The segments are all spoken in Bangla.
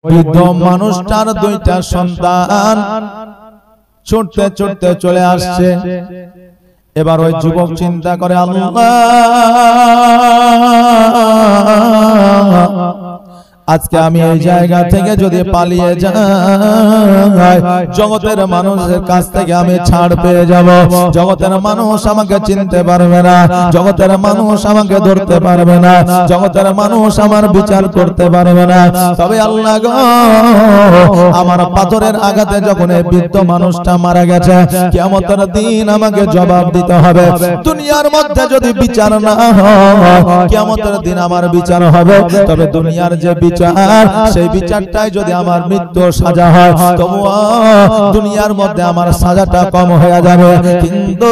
বৃদ্ধ মানুষটার দুইটা সন্তান ছুটতে ছুটতে চলে আসছে। এবার ওই যুবক চিন্তা করে, আল্লাহ, আজকে আমি এই জায়গা থেকে যদি পালিয়ে যাই, জগতের মানুষের কাছ থেকে আমি ছাড় পেয়ে যাব। জগতের মানুষ আমাকে চিনতে পারবে না, জগতের মানুষ আমাকে ধরতে পারবে না, জগতের মানুষ আমার বিচার করতে পারবে না। তবে আল্লাহ গো, আমার পাথরের আঘাতে যখন এই বৃদ্ধ মানুষটা মারা গেছে, কিয়ামতের দিন আমাকে জবাব দিতে হবে। দুনিয়ার মধ্যে যদি বিচার না হয়, কিয়ামতের দিন আমার বিচার হবে। তবে দুনিয়ার যে বিচার, সেই বিচারটাই যদি আমার মৃত্যু সাজা হয়, তবুও দুনিয়ার মধ্যে আমার সাজাটা কম হয়ে যাবে। কিন্তু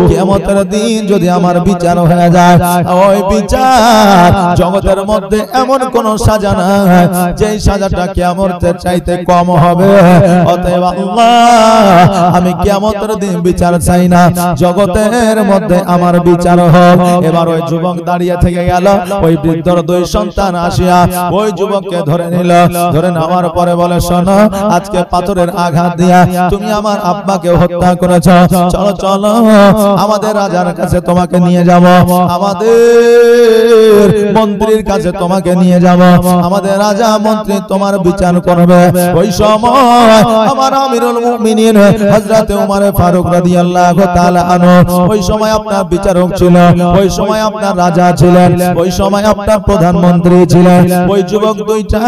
কিয়ামতের দিন যদি আমার বিচার হয়ে যায়, ওই বিচার জগতের মধ্যে এমন কোন সাজা নাই যেই সাজাটা কিয়ামতের চাইতে কম হবে। অতএব আল্লাহ, আমি কিয়ামতের দিন বিচার চাই না, জগতের মধ্যে আমার বিচার হোক। এবার ওই যুবক দাঁড়িয়ে থেকে গেল। ওই বৃদ্ধর দুই সন্তান আসিয়া ওই যুবককে ধরে নিল। ধরে নেওয়ার পরে বলে, শোনো, আজকে পাথরের আঘাত দিয়া তুমি আমার আব্বাকে হত্যা করেছ। চলো চলো, আমাদের রাজার কাছে তোমাকে নিয়ে যাব, আমাদের মন্ত্রীর কাছে তোমাকে নিয়ে যাব, আমাদের রাজা মন্ত্রী তোমার বিচার করবে। ওই সময় আমার আমিরুল মুমিনিন হযরত ওমর ফারুক রাদিয়াল্লাহু তাআলা আনহু, ওই সময় আপনার বিচারক ছিল, ওই সময় আপনার রাজা ছিলেন, ওই সময় আপনার প্রধানমন্ত্রী ছিলেন। ওই যুবক দুইটা,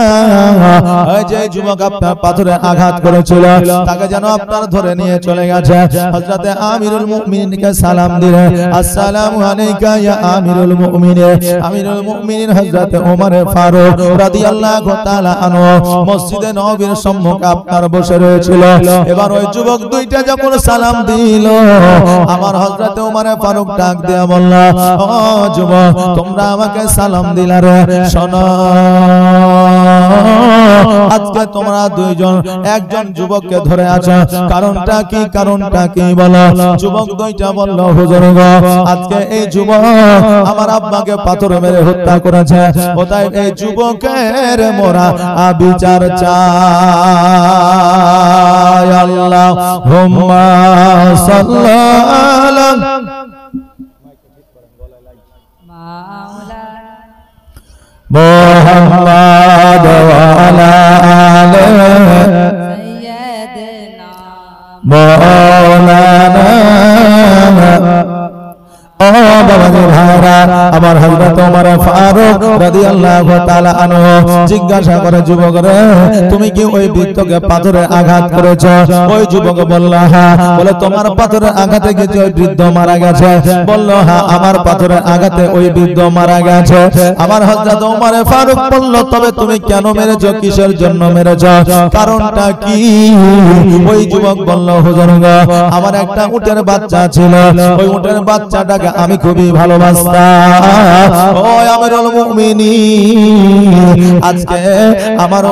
যে যুবক আপনার পাথরে আঘাত করেছিল, তাকে যেন আপনার ধরে নিয়ে চলে গেছে। হযরত আমিরুল মুমিনিনকে সালাম দিলেন, আসসালামু আলাইকা ইয়া আমিরুল মুমিনিন। আমিরুল মুমিনিন হযরত ওমর ফারুক রাদিয়াল্লাহু তাআলা আনহু মসজিদে নববীর সম্মুখে আপনার বসে রয়েছিল। এবার ওই যুবক দুইটা যখন সালাম দিল, আমার হযরত ওমর ফারুক ডাক দিয়ে বলল, ও যুবক, তোমরা আমাকে সালাম দিলা রে, শোনো, আজকে তোমরা দুইজন একজন যুবককে ধরে আছো, কারণটা কি, কারণটা কি বলো। যুবক দুইটা বলল, হুজুর গো, আজকে এই যুবক আমার আব্বাকে পাথর মেরে হত্যা করেছে, ওটাই এই যুবকের মোরা বিচার চাই। আল্লাহুম্মা সাল্লাল্লাহু মুহাম্মাদ ওয়া আলা আলি সাইয়্যিদিনা মাওলানা। ও বাবাজি ভাইরা, আমার হযরত ওমর ফারুক রাদিয়াল্লাহু তাআলা আনহু জিজ্ঞাসা করে, যুবক রে, তুমি কি ওই বৃদ্ধকে পাথরে আঘাত করেছো? ওই যুবক বলল, হ্যাঁ। বলে, তোমার পাথরের আঘাতে কি ওই বৃদ্ধ মারা গেছে? বলল, হ্যাঁ, আমার পাথরের আঘাতে ওই বৃদ্ধ মারা গেছে। আমার হযরত ওমর ফারুক বলল, তবে তুমি কেন মেরেছো, কিসের জন্য মেরেছো, কারণটা কি? ওই যুবক বলল, হুজুর গো, আমার একটা উটের বাচ্চা ছিল, ওই উটের বাচ্চাটাকে আমি খুবই ভালোবাসতাম। ও আমিরুল মুমিনিন, আজকে আমার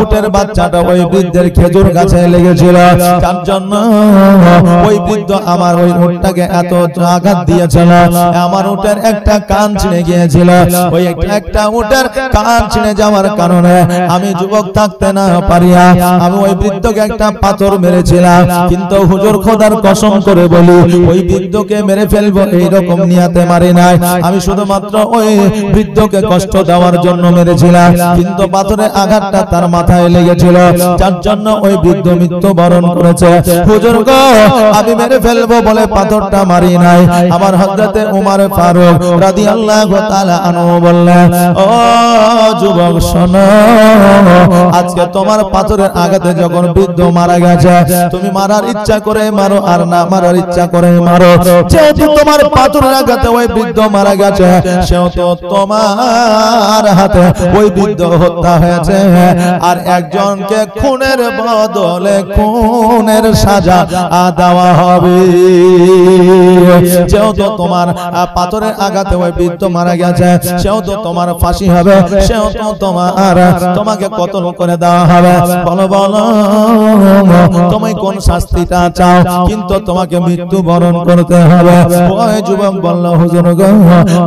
উটের বাচ্চাটা ওই বৃদ্ধের খেজুর গাছে লেগেছিল, তার জন্য ওই বৃদ্ধ আমার ওই উটটাকে এত আঘাত দিয়েছিল, আমার উটের একটা কান ছিঁড়ে গিয়েছিল। ওই একটা উটের কান ছিঁড়ে যাওয়ার কারণে আমি যুবক থাকতে না পারিয়া আমি ওই বৃদ্ধকে একটা পাথর মেরেছিলাম। কিন্তু হুজুর, খোদার কসম করে বলি, ওই বৃদ্ধকে মেরে ফেলবো এইরকম নিয়াতে মারি নাই, আমি শুধুমাত্র ওই বৃদ্ধকে কষ্ট দেওয়ার জন্য মেরেছিলাম। কিন্তু পাথরের আঘাতটা তার মাথায় লেগেছিল, যার জন্য ওই বৃদ্ধ মৃত্যুবরণ করেছে। হুজুর গো, আমি মেরে ফেলবো বলে পাথরটা মারি নাই। আমার হযরত ওমর ফারুক রাদিয়াল্লাহু তাআলা আনহু বললেন, ও যুবক, শোনো, আজকে তোমার পাথরের আঘাতে যখন বৃদ্ধ মারা গেছে, তুমি মারার ইচ্ছা করে মারো আর না মারার ইচ্ছা করে মারো, যেহেতু তোমার পাথরের আঘাতে ওই বৃদ্ধ মারা গেছে, সেও তো তোমার হাতে ওই বৃদ্ধ হত্যা হয়েছে। আর একজনকে খুনের বদলে খুনের সাজা দেওয়া হবে। যেহেতু তোমার পাথরের আঘাতে ওই বৃদ্ধ মারা গেছে, সেও তো তোমার ফাঁসি হবে, সেও তো তোমাকে কতল করে দেওয়া হবে। বলো বলো, তুমি কোন শাস্তিটা চাও? কিন্তু তোমাকে মৃত্যুবরণ করতে হবে। ওই যুবক বলল, হুজুর গো,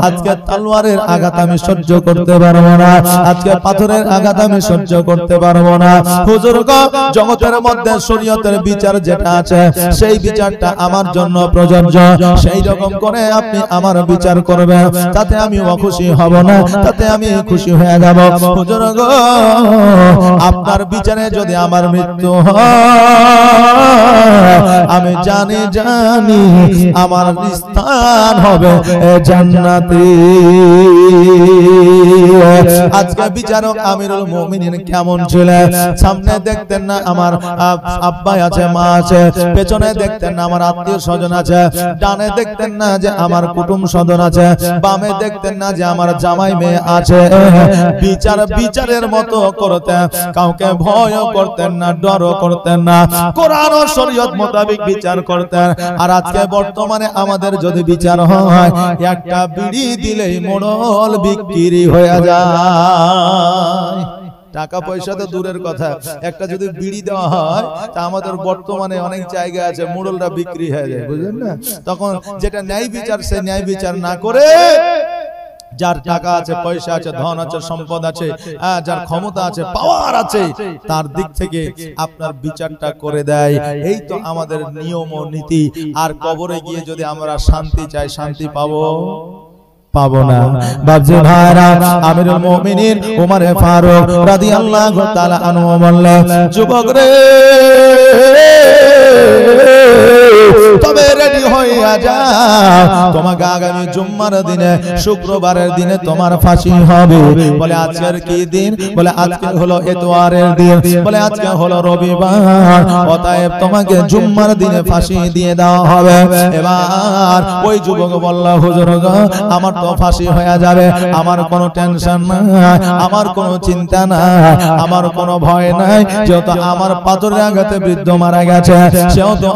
আজকে তলোয়ারের আঘাত আমি আমি সহ্য করতে পারবো না, আজকে পাথরের আঘাত আমি সহ্য করতে পারবো না। হুজুর গো, জগতের মধ্যে শরীয়তের বিচার যেটা আছে সেই বিচারটা আমার জন্য প্রযোজ্য, সেই রকম করে আপনি আমার বিচার করবেন, তাতে আমি অখুশি হব না, তাতে আমি খুশি হয়ে যাব। হুজুর গো, আপনার বিচারে যদি আমার মৃত্যু হয়, আমি জানি আমার স্থান হবে জান্নাতে। আজকে বিচারক আমিরুল মুমিনিন কেমন ছিলেন? সামনে দেখতেন না আমার আব্বা আছে, মা আছে, পেছনে দেখতেন না আমার আত্মীয় স্বজন আছে, ডানে দেখতেন না যে আমার কুটুম স্বজন আছে, বামে দেখতেন না যে আমার জামাই মেয়ে আছে। বিচারের মতো করতেন, কাউকে ভয় করতেন না, ডরও করতেন না, কোরআন ও শরীয়ত মোতাবেক বিচার করতেন। আর আজকে বর্তমানে আমাদের যদি বিচার হয়, একটা বিড়ি দিলেই মোড়ল বিক্রি হয়ে যায়। টাকা পয়সা তো দূরের কথা, একটা যদি বিড়ি দেওয়া হয় তা আমাদের বর্তমানে অনেক জায়গা আছে মোড়লরা বিক্রি হয়ে যায়, বুঝলেন না? তখন যেটা ন্যায় বিচার, সে ন্যায় বিচার না করে যার টাকা আছে, পয়সা আছে, ধন আছে, সম্পদ আছে, যার ক্ষমতা আছে, পাওয়ার আছে, তার দিক থেকে আপনার বিচারটা করে দেয়। এই তো আমাদের নিয়ম ও নীতি। আর কবরে গিয়ে যদি আমরা শান্তি চাই, শান্তি পাবো না। বাবজি ভাইরা, আমিরুল মুমিনিন ওমর ফারুক রাদিয়াল্লাহু তাআলা আনহু বললেন, যুবক রে, তবে রেডি হইয়া যাও, তোমাকে আগামী জুম্মার দিনে, শুক্রবারের দিনে তোমার ফাঁসি হবে। বলে আজকের কি দিন? বলে আজকে হলো এতওয়ারের দিন, বলে আজকে হলো রবিবার, অতএব তোমাকে জুম্মার দিনে ফাঁসি দিয়ে দেওয়া হবে। এবার ওই যুবক বলল, হুজুর গো, আমার তো ফাঁসি হয়ে যাবে, আমার কোনো টেনশন নাই, আমার কোনো চিন্তা নাই, আমার কোনো ভয় নাই, যেহেতু আমার পাথরের আঘাতে বৃদ্ধ মারা গেছে, সেহেতু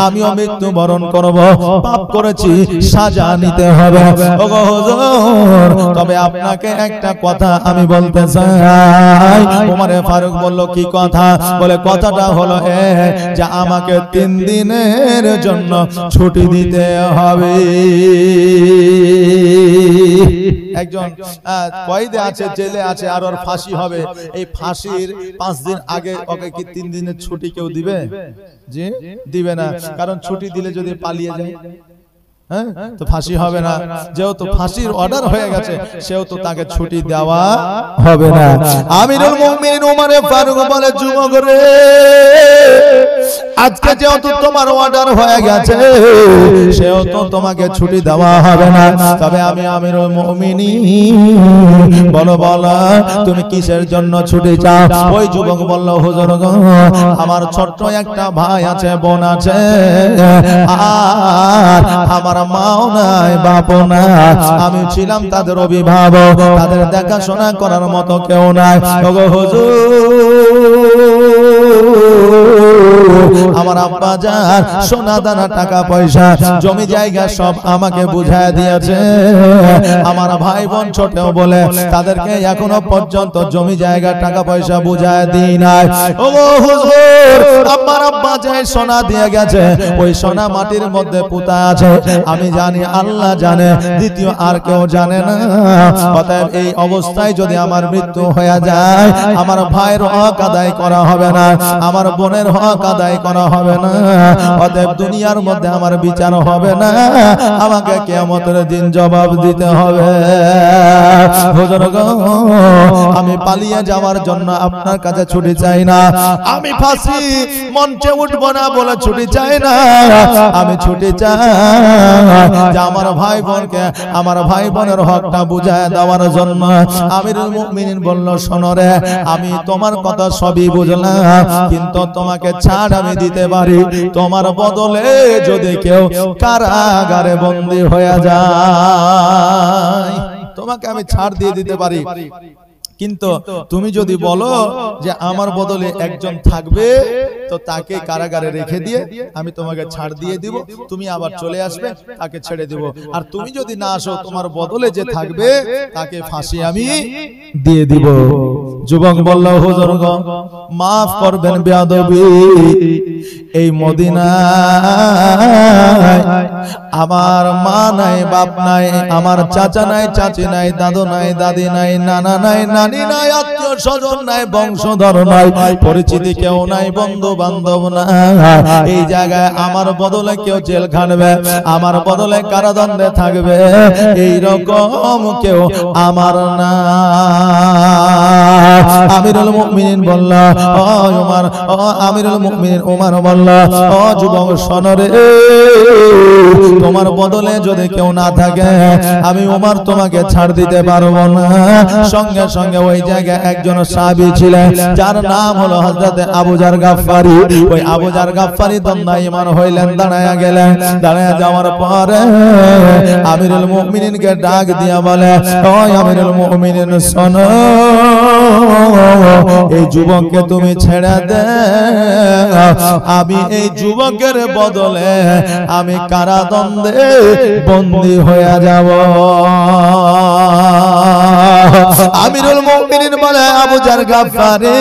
আমিও মৃত্যু বরণ করব, পাপ করেছি, সাজা নিতে হবে। ওগো হুজুর, তবে আপনাকে একটা কথা আমি বলতে চাই। ওমর ফারুক বলল, কি কথা? বলে কথাটা হলো যে আমাকে 3 দিনের জন্য ছুটি দিতে হবে। একজন কয়েদে আছে, জেলে আছে, আর ওর ফাঁসি হবে। এই ফাঁসির 5 দিন আগে ওকে কি 3 দিনের ছুটি কেউ দিবে? জি দিবে না, কারণ ছুটি দিলে যদি পালিয়ে যায়, হ্যাঁ, তো ফাঁসি হবে না। যেহেতু ফাঁসির অর্ডার হয়ে গেছে, সেহেতু তাকে ছুটি দেওয়া হবে না। আমিরুল মুমিনিন ওমর ফারুক বলে, যুবক রে, আজকে যেহেতু তোমার অর্ডার হয়ে গেছে, সেহেতু তোমাকে ছুটি দেওয়া হবে না। তবে আমি আমিরুল মুমিনিন, বলো তুমি কিসের জন্য ছুটি চাও? ওই যুবক বলল, হুজুর গো, আমার ছোট্ট একটা ভাই আছে, বোন আছে, আর আমার মাও নাই, বাপও নাই, আমি ছিলাম তাদের অভিভাবক, তাদের দেখাশোনা করার মতো কেউ নাই। ওগো হুজুর, আমার আব্বা যান সোনা দানা, টাকা পয়সা, জমি জায়গা সব আমাকে বুঝায় দিয়েছে। আমার ভাই বোন ছোট বলে তাদেরকে এখনো পর্যন্ত জমি জায়গা, টাকা পয়সা বুঝায় দিই নাই। ওগো হুজুর, আমার আব্বা যে সোনা দিয়ে গেছে, ওই সোনা মাটির মধ্যে পুঁতা আছে, আমি জানি, আল্লাহ জানে, দ্বিতীয় আর কেউ জানে না। অতএব এই অবস্থায় যদি আমার মৃত্যু হয়ে যায়, আমার ভাইয়ের হক আদায় করা হবে না, আমার বোনের হক আদায় করা হবে না, অতএব দুনিয়ার মধ্যে আমার বিচার হবে না, আমাকে কিয়ামতের দিন জবাব দিতে হবে। হুজুর গো, আমি পালিয়ে যাওয়ার জন্য আপনার কাছে ছুটি চাই না, আমি ফাঁসি মঞ্চে উঠবো না বলে ছুটি চাই না, আমি ছুটি চাই যে আমার ভাই বোনকে, আমার ভাই বোনের হকটা বুঝায় দেওয়ার জন্য। আমিরুল মুমিনিন বলল, শোনো রে, আমি তোমার কথা সবই বুঝলাম, কিন্তু তোমাকে ছাড় আমি দিতে পারি, তোমার বদলে যদি কেউ কারাগারে বন্দী হয়ে যায়, তোমাকে আমি ছাড় দিয়ে দিতে পারি, কিন্তু তুমি যদি বলো যে আমার বদলে একজন থাকবে, তো তাকে কারাগারে রেখে দিয়ে আমি তোমাকে ছাড় দিয়ে দিব, তুমি আবার চলে আসবে, তাকে ছেড়ে দিব। আর তুমি যদি না আসো, তোমার বদলে যে থাকবে তাকে ফাঁসি আমি দিয়ে দিব। যুবক বলল, হুজুর গো, মাফ করবেন বেয়াদবি, এই মদিনায় আমার মা নাই, বাপ নাই, আমার চাচা নাই, চাচি নাই, দাদু নাই, দাদি নাই, নানা নাই, নানি নাই, আত্মীয় স্বজন নাই, বংশধর নাই, পরিচিতি কেউ নাই, বন্ধু বান্ধব নাই। এই জায়গায় আমার বদলে কেউ জেল খাটবে, আমার বদলে কারাদণ্ডে থাকবে, এইরকম কেউ আমার না। আমিরুল মুমিনিন বলল, ও উমর, ও আমিরুল মুমিনিন উমর বলল, ও যুবক শোনরে, তোমার বদলে যদি কেউ না থাকে আমি উমর তোমাকে ছাড় দিতে পারবো না। সঙ্গে সঙ্গে ওই জায়গায় একজন সাহাবী ছিলেন যার নাম হলো হযরত আবু জার গাফফারি। ওই আবু জার গাফফারি দণ্ডায়মান হইলেন, দাঁড়ায়া গেলেন। দাঁড়ায়া যাওয়ার পরে আমিরুল মুমিনিনকে ডাক দিয়া বলে, ও আমিরুল মুমিনিন শোনো, এই যুবককে তুমি ছেড়ে দে, আমি এই যুবকের বদলে আমি কারাদণ্ডে বন্দী হয়ে যাব। আমিরুল মুমিনিন বলে, আবু জার গাফফারি,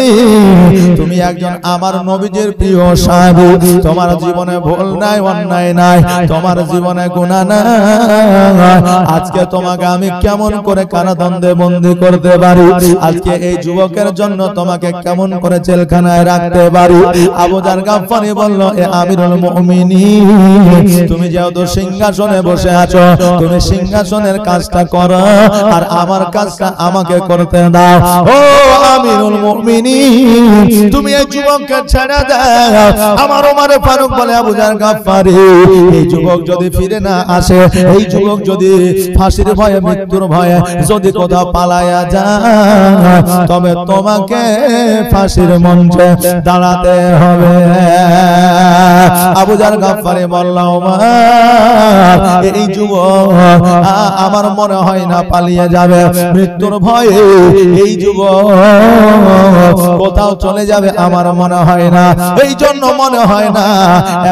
তুমি একজন আমার নবীজির প্রিয় সাহাবী, তোমার জীবনে ভুল নাই, অন্যায় নাই, তোমার জীবনে গুনাহ নাই, আজকে তোমাকে আমি কেমন করে কারাদণ্ডে বন্দী করতে পারি, আজকে এই যুবকের জন্য তোমাকে কেমন করে জেলখানায় রাখতে পারি। আবু জার গাফফারি বলল, এ আমিরুল মুমিনিন, তুমি যেহেতু সিংহাসনে বসে আছো, তুমি সিংহাসনের কাজটা করো, আর আমার কাজটা আমাকে করতে দাও। ও আমিরুল মুমিনিন, তুমি এই যুবককে ছেড়ে দাও। আমার ওমর ফারুক বলে, আবু জার গাফফারি, এই যুবক যদি ফিরে না আসে, এই যুবক যদি ফাঁসির ভয়ে, মৃত্যুর ভয়ে যদি কোথাও পালায়া যায়, তবে তোমাকে ফাঁসির মঞ্চে দাঁড়াতে হবে। আবু জার গাফফারি বলল, ওমর, এই যুবক আমার মনে হয় না পালিয়ে যাবে, মৃত্যুর ভয়ে এই যুবক কোথাও চলে যাবে আমার মনে হয় না। এই জন্য মনে হয় না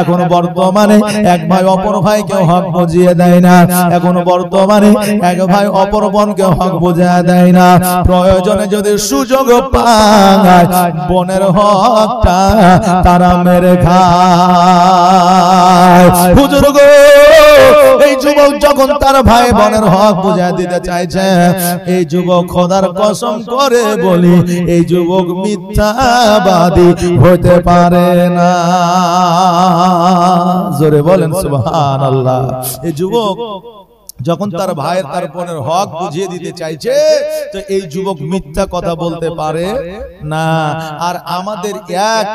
এখন বর্তমানে এক ভাই অপর ভাইকে হক বুঝিয়ে দেয় না, এখন বর্তমানে এক ভাই অপর বোনকে হক বুঝিয়ে দেয় না। প্রয়োজনে যদি সুযোগ পায়, বোনের হকটা তারা মেরে খায়। হুজুর গো, এই যুবক যখন তার ভাই বোনের হক বুঝিয়ে দিতে চাইছে, এই যুবক খোদার কসম করে বলি, এই যুবক মিথ্যাবাদী হতে পারে না। জোরে বলেন সুবহানাল্লাহ। এই যুবক যখন তার ভাইয়ের, তার বোনের হক বুঝিয়ে দিতে চাইছে, তো এই যুবক মিথ্যা কথা বলতে পারে না। আর আমাদের এক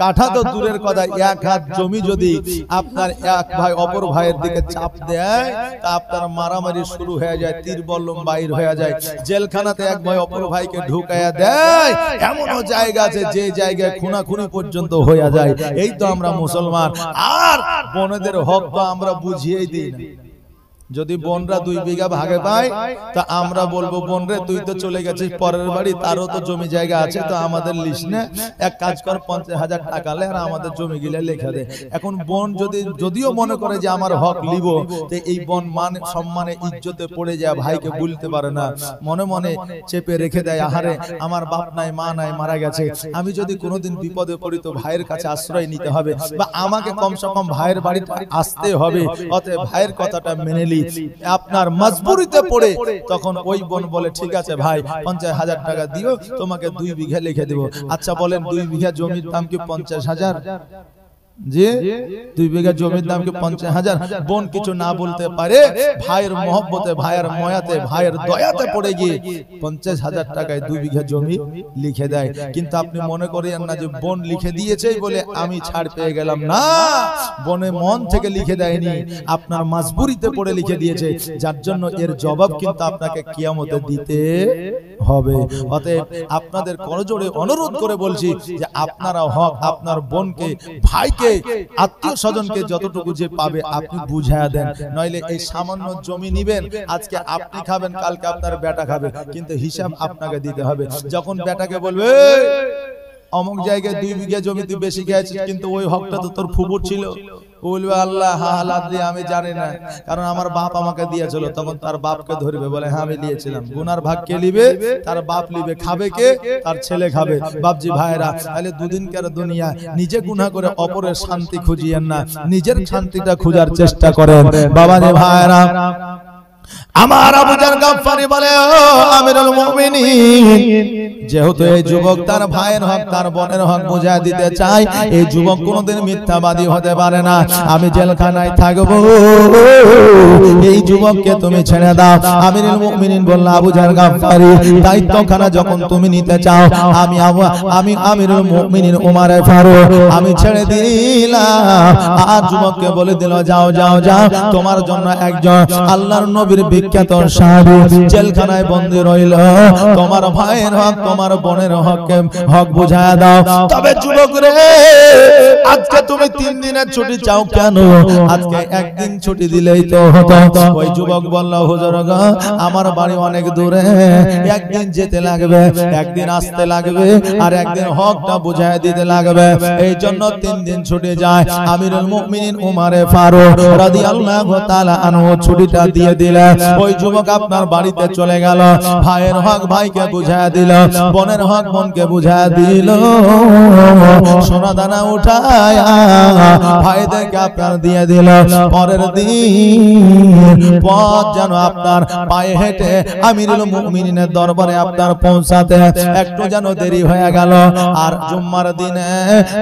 কাঠা তো দূরের কথা, এক হাত জমি যদি আপনার এক ভাই অপর ভাইয়ের দিকে চাপ দেয়, তা আপনার মারামারি শুরু হয়ে যায়, তীর বল্লম বাইর হয়ে যায়। জেলখানাতে এক ভাই অপর ভাইকে ঢুকাইয়া দেয়, এমনও জায়গা আছে যে জায়গায় খুনাখুনি পর্যন্ত হয়ে যায়। এই তো আমরা মুসলমান, আর বোনদের হক তো আমরা বুঝিয়েই দিই না। যদি বোনরা 2 বিঘা ভাগে পায়, তা আমরা বলবো, বোন রে তুই তো চলে গেছিস পরের বাড়ি, তারও তো জমি জায়গা আছে, তো আমাদের লিস নে, এক কাজ কর 50,000 টাকা লে আর আমাদের জমি গিলে লিখে দে। এখন বোন যদিও মনে করে যে আমার হক লিব, তো এই বোন মান সম্মানে ইজ্জতে পড়ে যায়, ভাইকে বলতে পারে না, মনে মনে চেপে রেখে দেয়, আহারে আমার বাপ নাই, মা নাই, মারা গেছে, আমি যদি কোনোদিন বিপদে পড়ি তো ভাইয়ের কাছে আশ্রয় নিতে হবে, বা আমাকে কমসে কম ভাইয়ের বাড়িতে আসতে হবে, অতএব ভাইয়ের কথাটা মেনে লি। আপনার মজবুরিতে পড়ে তখন ওই বোন বলে, ঠিক আছে ভাই 50,000 টাকা দিও, তোমাকে 2 বিঘা লিখে দেব। আচ্ছা বলেন, 2 বিঘা জমির দাম কি 50,000? যে 2 বিঘা জমির দাম কি 50,000? বোন কিছু না বলতে পারে, ভাইয়ের মহব্বতে, ভাইয়ের ময়াতে, ভাইয়ের দয়াতে পড়ে গিয়ে 50,000 টাকায় 2 বিঘা জমি লিখে দেয়। কিন্তু আপনি মনে করেন না যে বোন লিখে দিয়েছেই বলে আমি ছাড় পেয়ে গেলাম, না, বোনে মন থেকে লিখে দেয়নি, আপনার মজবুরিতে পড়ে লিখে দিয়েছে, যার জন্য এর জবাব কিন্তু আপনাকে কিয়ামতে দিতে হবে। অতএব আপনাদের করজোড়ে অনুরোধ করে বলছি যে আপনারা হক আপনার বোনকে, ভাইকে, আত্মীয় স্বজনকে যতটুকু যে পাবে আপনি বুঝায়া দেন, নইলে এই সামান্য জমি নিবেন, আজকে আপনি খাবেন, কালকে আপনার বেটা খাবে, কিন্তু হিসাব আপনাকে দিতে হবে। যখন বেটাকে বলবে অমুক জায়গায় 2 বিঘা জমি তুই বেশি খেয়েছিস, কিন্তু ওই হকটা তো তোর ফুফুর ছিল, বলবে আল্লাহ হালাত দিয়ে আমি জানি না, কারণ আমার বাপ আমাকে দিয়েছিল। তখন তার বাপকে ধরবে, বলে হ্যাঁ আমি দিয়েছিলাম। গুনার ভাগ কে লিবে? তার বাপ লিবে। খাবে কে? তার ছেলে খাবে। বাপজি ভাইরা, তাহলে দুদিনকার দুনিয়া নিজে গুনাহ করে অপরের শান্তি খুঁজিয়েন না, নিজের শান্তিটা খোঁজার চেষ্টা করেন। বাবাজি ভাইরা, আমার আবু জার গাফফারি বলে, ও আমিরুল মুমিনিন, যেহেতু এই যুবক তার ভাইয়ের হক তার বোনের হক বুঝায় দিতে চায়, এই যুবক কোনোদিন মিথ্যাবাদী হতে পারে না। আমি জেলখানায় থাকবো, এই যুবককে তুমি ছেড়ে দাও। আমিরুল মুমিনিন বলল, আবু জার গাফফারি, দায়িত্বখানা যখন তুমি নিতে চাও, আমি আমিরুল মুমিনিন উমারে ফারুক আমি ছেড়ে দিলাম। আর যুবককে বলে দিল, যাও যাও যাও, তোমার জন্য একজন আল্লাহর নবীর বিখ্যাত সাহাবী জেলখানায় বন্দী রইল, তোমার ভাইয়ের হক তোমার বোনের হক বুঝায়া দাও। তবে যুবক রে, আজকে তুমি 3 দিনের ছুটি চাও কেন? আজকে একদিন ছুটি দিলেই তো হতো। ওই যুবক বলল, হুজুর গো, আমার বাড়ি অনেক দূরে, একদিন যেতে লাগবে, একদিন আসতে লাগবে, আর একদিন হকটা বুঝায় দিতে লাগবে, এই জন্য 3 দিন ছুটি যায়। আমিরুল মুমিনিন উমারে ফারুক রাদিয়াল্লাহু তাআলা আনহু ছুটিটা দিয়ে দিলেন। ওই যুবক আপনার বাড়িতে চলে গেল, ভাইয়ের হক ভাইকে বুঝায় দিল, বোনের হক বোনকে বুঝায় দিল, সোনা দানা উঠায় ভাইদেরকে আপনার দিয়ে দিল। পরের দিন পথ যেন আপনার পায়ে হেঁটে আমিরুল মুমিনিনের দরবারে আপনার পৌঁছাতে একটু যেন দেরি হয়ে গেল। আর জুম্মার দিনে,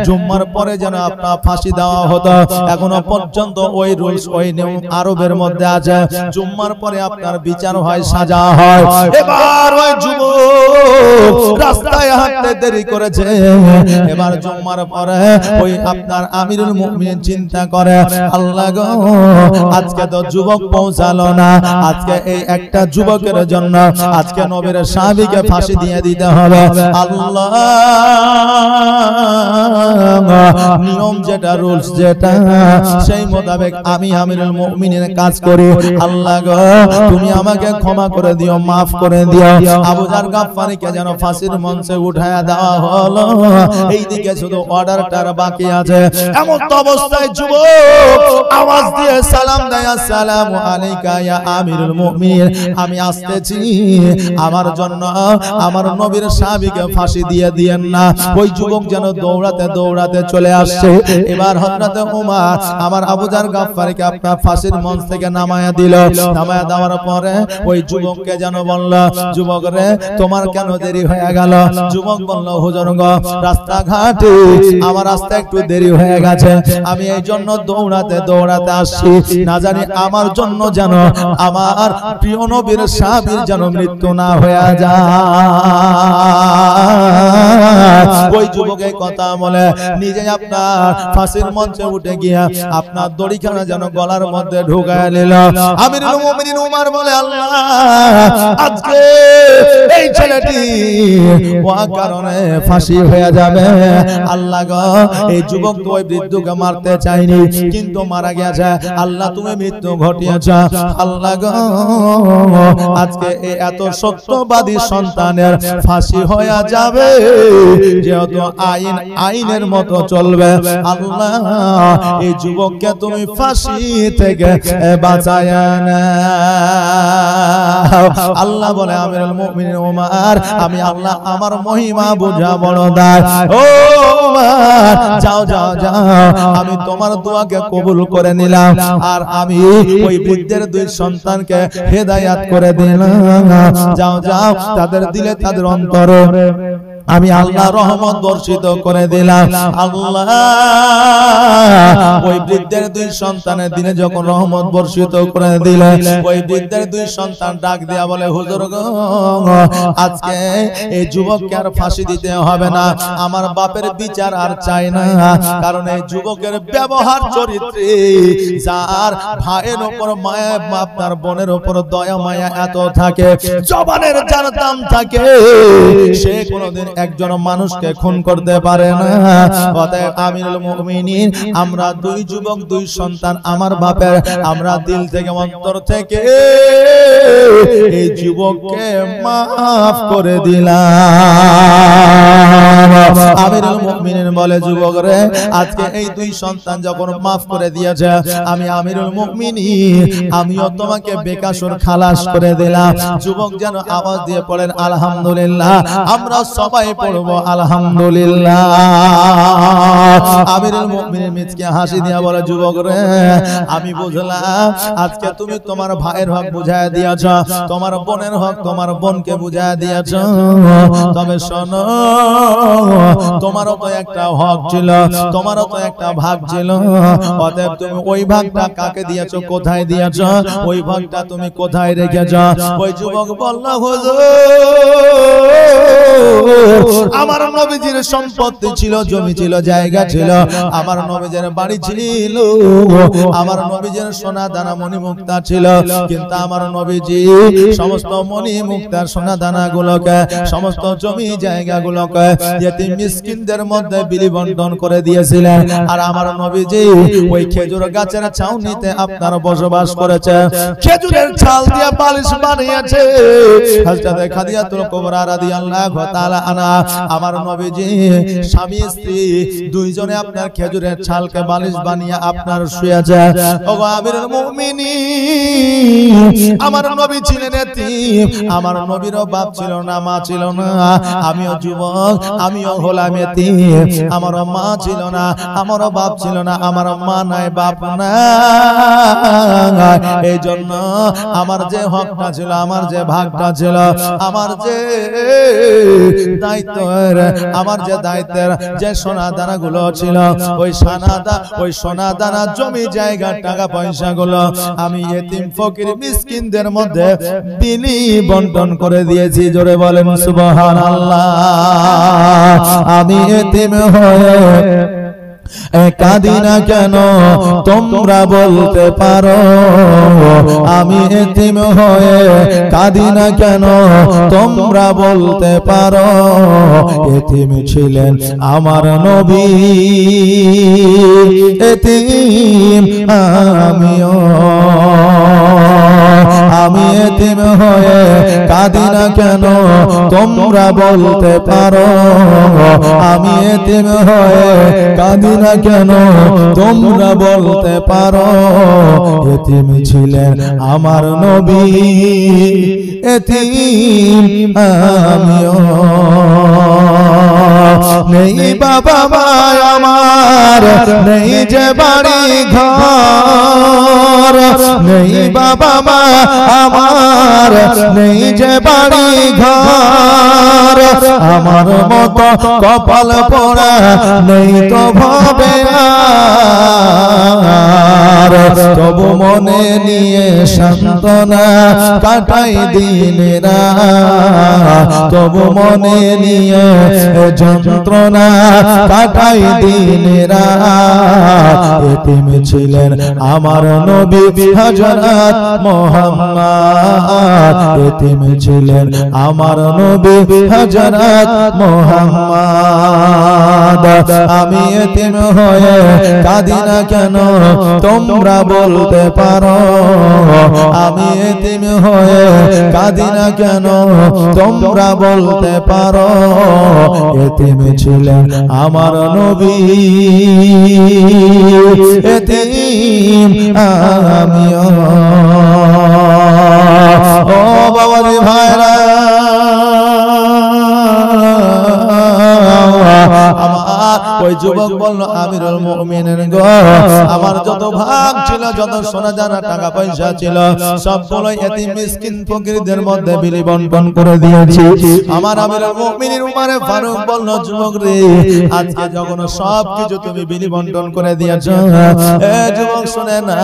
জুম্মার পরে যেন আপনার ফাঁসি দেওয়া হতো, এখনো পর্যন্ত ওই রুলস ওই নিয়ম আরবের মধ্যে আছে। জুম্মার পরে আপনার বিচার হয়, সাজা হয়। এবার ওই যুবক রাস্তায় হাঁটতে দেরি করেছে, এবার জুম্মার পরে ওই আপনার আমিরুল মুমিনিন চিন্তা করে, আল্লাহ গো, আজকে তো যুবক পৌঁছালো না, আজকে এই একটা যুবকের জন্য আজকে নবীর সাহাবীকে ফাঁসি দিয়ে দিতে হবে। আল্লাহ নিয়ম যেটা, রুলস যেটা, সেই মোতাবেক আমি আমিরুল মুমিনিনের কাজ করি। আল্লাহ গো, তুমি আমাকে ক্ষমা করে দিও, মাফ করে দিও। আবু জার গাফফারিকে যেন ফাঁসির মঞ্চে উঠায়া দেওয়া হলো। এইদিকে শুধু অর্ডারটার বাকি আছে। এমন অবস্থায় যুবক আওয়াজ দিয়ে সালাম দেয়, আসসালামু আলাইকা ইয়া আমিরুল মুমিনিন, আমি আসতেছি, আমার জন্য আমার নবীর সাহাবীকে ফাঁসি দিয়ে দিয়েন না। ওই যুবক যেন দৌড়াতে দৌড়াতে চলে আসছে। এবার হযরত ওমর আমার আবু জার গাফফারিকে আপনার ফাঁসির মঞ্চ থেকে নামায়া দিল। নামায়া দেওয়ার পরে ওই যুবককে যেন বলল, যুবক রে, তোমার কেন দেরি হয়ে গেল? যুবক বলল, হুজুর গো, রাস্তাঘাটে আমার রাস্তা একটু দেরি হয়ে গেছে, আমি এই জন্য দৌড়াতে দৌড়াতে আসছি, না জানি আমার জন্য যেন আমার প্রিয় নবীর সাহাবীর যেন মৃত্যু না হয়ে যায়। ওই যুবক এই কথা বলে নিজে আপনার ফাঁসির মঞ্চে উঠে গিয়া আপনার দড়িখানা যেন গলার মধ্যে ঢুকায় নিল। আমিরুল মুমিনিন উমর বলে, আল্লাহ, আজকে এই ছেলেটি ওয়া কারণে ফাঁসি হয়ে যাবে। আল্লাহ গো, এই যুবক তো ওই বৃদ্ধকে মারতে চাইনি, কিন্তু মারা গেছে। আল্লাহ, তুমি মৃত্যু ঘটিয়েছ। আল্লাহ গো, আজকে এই এত সত্যবাদী সন্তানের ফাঁসি হয়ে যাবে, যেহেতু আইনের মতো চলবে। আল্লাহ, এই যুবককে তুমি ফাঁসি থেকে বাঁচায় না। আল্লাহ বলে, আমিরুল মুমিনিন ওমর, আমি আল্লাহ আমার মহিমা বোঝা বড় দায়। ও ওমর, যাও যাও যাও, আমি তোমার দোয়াকে কবুল করে নিলাম, আর আমি ওই বৃদ্ধের 2 সন্তানকে হেদায়েত করে দিলাম। যাও যাও, তাদের দিলে তাদের অন্তরে আমি আল্লাহ রহমত বর্ষিত করে দিলাম। আল্লাহ ওই বৃদ্ধের 2 সন্তানের দিনে যখন রহমত বর্ষিত করে দিলেন, ওই বৃদ্ধের 2 সন্তান ডাক দিয়া বলে, হুজুর গো, আজকে এই যুবককে আর ফাঁসি দিতে হবে না, আমার বাপের বিচার আর চাই না, কারণ এই যুবকের ব্যবহার চরিত্রে যার ভাইয়ের উপর মায়া, আপনার বোনের উপর দয়া মায়া এত থাকে, জবানের যার দাম থাকে, সে কোনোদিন একজন মানুষকে খুন করতে পারে না। অতএব আমিরুল মুমিনিন, আমরা 2 যুবক 2 সন্তান আমার বাপের, আমরা দিল থেকে অন্তর থেকে এই যুবককে মাফ করে দিলাম। আমিরুল মুমিনিন মুমিনিন বলে যুবক রে আজকে এই দুই সন্তান যখন maaf করে দিয়েছে আমি আমিরুল মুমিনিন আমিও তোমাকে বেকসুর খালাস করে দিলাম যুবক যেন আওয়াজ দিয়ে পড়েন আলহামদুলিল্লাহ আমরা সবাই পড়ব আলহামদুলিল্লাহ আমিরুল মুমিনিন মিচকে হাসি দিয়া বলে যুবক রে আমি বুঝলাম আজকে তুমি তোমার ভাইয়ের হক বুঝায় দিয়েছ তোমার বোনের হক তোমার বোনকে বুঝায় দিয়েছ তবে শোনো তোমারও তো একটা হক ছিল তোমারও তো একটা ভাগ ছিল অতএব তুমি ওই ভাগটা কাকে দিয়েছো কোথায় দিয়েছো ওই ভাগটা তুমি কোথায় রেখেছো ওই যুবক বলল হুজুর আমার নবীজির সম্পত্তি ছিল জমি ছিল জায়গা ছিল আমার নবীজির বাড়ি ছিল আমার নবীজির সোনা দানা মণি মুক্তা ছিল কিন্তু আমার নবীজি সমস্ত মণি মুক্তা সোনা দানা গুলোকে সমস্ত জমি জায়গাগুলোকে ইতিম মিসকিনদের মধ্যে বিলি বন্টন করে দিয়েছিলেন আর আমার নবীজি ওই খেজুর গাছের ছাউনিতে আপনার বসবাস করেছে খেজুরের ছাল দিয়ে বালিশ বানিয়েছে হযরত খাদিজাতুল কুবরা রাদিয়াল্লাহু তাআলা আনহা আমার নবীজি স্বামী স্ত্রী দুইজনে আপনার খেজুরের ছালকে বালিশ বানিয়ে আপনার শুয়েছে ওগো আমিরুল মুমিনিন আমার নবী ছিলেন এতিম আমার নবীরও বাপ ছিল না মা ছিল না আমিও যুবক আমিও হলাম এতিম আমারও মা ছিল না আমারও বাপ ছিল না আমার মা নাই বাপ না এই জন্য আমার যে হকটা ছিল আমার যে ভাগটা ছিল আমার যে দায়িত্বের আমার যে দায়িত্বের যে সোনা দানা গুলো ছিল ওই সোনা দানা জমি জায়গা টাকা পয়সা গুলো আমি এতিম ফকির মিসকিনদের মধ্যে বিলি বন্টন করে দিয়েছি জোরে বলেন সুবহানাল্লাহ আমি এতিম হয়ে কাঁদি না কেন তোমরা বলতে পারো আমি এতিম হয়ে কাঁদি না কেন তোমরা বলতে পারো এতিম ছিলেন আমার নবী এতিম আমিও আমি এতিম হয়ে কাঁদি না কেন তোমরা বলতে পারো আমি এতিম হয়ে কাঁদি না কেন তোমরা বলতে পারো এতিম ছিলেন আমার নবী এতিম আমিও নেই বাবা মা আমার নেই যে বাড়ি ঘর নেই বাবা মা আমার নেই যে বাড়ি ঘর আমার মতো কপাল পোড়া নেই তো ভাবে তবু মনে নিয়ে সান্ত্বনা কাটাই দিনেরা তবু মনে নিয়ে যন্ত্রণা কাটাই দিনেরা এতিম ছিলেন আমার নবী হযরত মুহাম্মদ এতিম ছিলেন আমার নবী হযরত মুহাম্মদ আমি এতিম হয়ে কাঁদি না কেন তোমরা বলতে পারো আমি এতিম হয়ে কাঁদি না কেন তোমরা বলতে পারো এতিম ছিলেন আমার নবী এতিম আমিও ও বাবাজি ভাইরা ওই যুবক বলল আমিরুল মুমিনিন গো আমার যত ভাগ ছিল যত সোনা দানা টাকা পয়সা ছিল সবগুলো এতিম মিসকিন ফকিরদের মধ্যে বিলি বন্টন করে দিয়েছি আমার আমিরুল মুমিনিন উমরে ফারুক বলল যুবক রে আজকে যখন সবকিছু তুমি বিলি বন্টন করে দিয়েছো এ যুবক শুনে না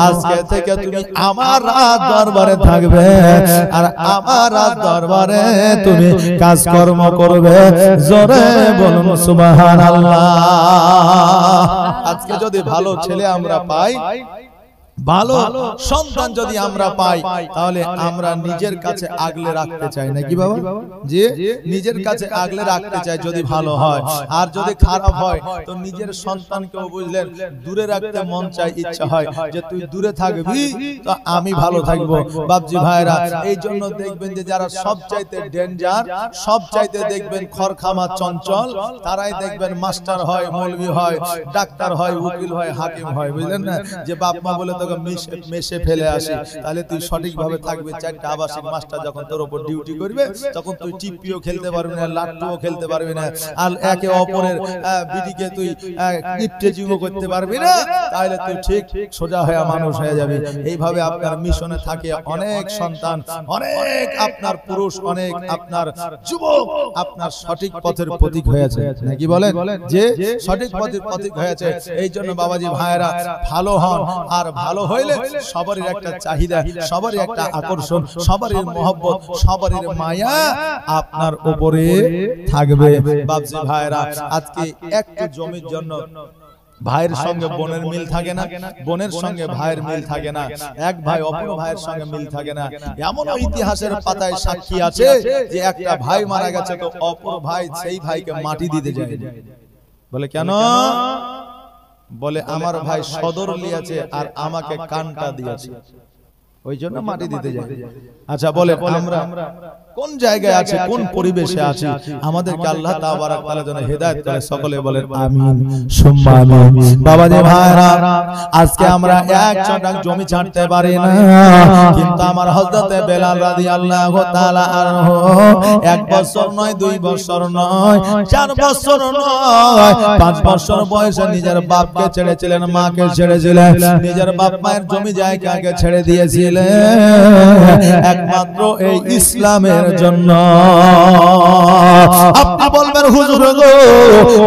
আজকে থেকে তুমি আমার রাত দরবারে থাকবে আর আমার রাত দরবারে তুমি কাজকর্ম করবে জোরে বলুন সুবহানাল্লাহ আজকে যদি ভালো ছেলে আমরা পাই ভালো সন্তান যদি আমরা পাই তাহলে আমরা নিজের কাছে আগলে রাখতে চাই নাকি বাবা, যে নিজের কাছে আগলে রাখতে চাই যদি ভালো হয়। আর যদি খারাপ হয় তো নিজের সন্তানকেও বুঝলেন দূরে রাখতে মন চাই, ইচ্ছা হয় যে তুই দূরে থাকবি তো আমি ভালো থাকবো। বাপজি ভাইরা, এই জন্য দেখবেন যে যারা সবচাইতে ডেঞ্জার, সবচাইতে দেখবেন খরখামা চঞ্চল, তারাই দেখবেন মাস্টার হয়, মৌলভী হয়, ডাক্তার হয়, উকিল হয়, হাকিম হয়। বুঝলেন না, যে বাপ মা বলে তোকে মেশে ফেলে আসি, তাহলে তুই সঠিকভাবে থাকবে। চারটা আবাসিক মাস্টার যখন তোর উপর ডিউটি করবে তখন তুই টিপিও খেলতে পারবি না, লাট্টুও খেলতে পারবি না, আর একে অপরের বিডিকে তুই ইপটেজিংও করতে পারবি না, তাহলে তুই ঠিক সোজা হয়ে মানুষ হয়ে যাবে। এইভাবে আপনার মিশনে থাকে অনেক সন্তান, অনেক আপনার পুরুষ, অনেক আপনার যুবক আপনার সঠিক পথের প্রতীক হয়েছে নাকি বলেন, যে সঠিক পথের প্রতীক হয়েছে। এই জন্য বাবাজি ভাইরা ভালো হন, আর ভালো হইলে সবারই একটা চাহিদা, সবারই একটা আকর্ষণ, সবারই মহব্বত, সবারই মায়া আপনার উপরে থাকবে। বাবাজি ভাইরা, আজকে একটু জমির জন্য ভাইয়ের সঙ্গে বোনের মিল থাকে না, বোনের সঙ্গে ভাইয়ের মিল থাকে না, এক ভাই অপর ভাইয়ের সঙ্গে মিল থাকে না। এমন ইতিহাসের পাতায় সাক্ষী আছে যে একটা ভাই মারা গেছে তো অপর ভাই সেই ভাইকে মাটি দিতে যায়। বলে কেন? বলে আমার ভাই সদর লিয়াছে আর আমাকে কানটা দিয়েছে, ওই জন্য মাটি দিতে যায়। আচ্ছা বলে আমরা কোন জায়গায় আছে, কোন পরিবেশে আছি, আমাদেরকে আল্লাহ তাবারক তাআলা যেন হেদায়েত করে। সকলে বলেন আমিন সুম্মা আমিন। বাবাজি ভাইরা, আজকে আমরা এক ছটাক জমি ছাড়তে পারি না, কিন্তু আমার হযরতে বেলাল রাদিয়াল্লাহু তাআলা আনহু 1 বছর নয়, 2 বছর নয়, 4 বছর নয়, 5 বছর বয়সে নিজের বাপকে ছেড়েছিলেন, মাকে ছেড়েছিলেন, নিজের বাপ মায়ের জমি জায়গাকে ছেড়ে দিয়েছিলেন একমাত্র এই ইসলামের জন্য। আপনি বলবেন হুজুর গো,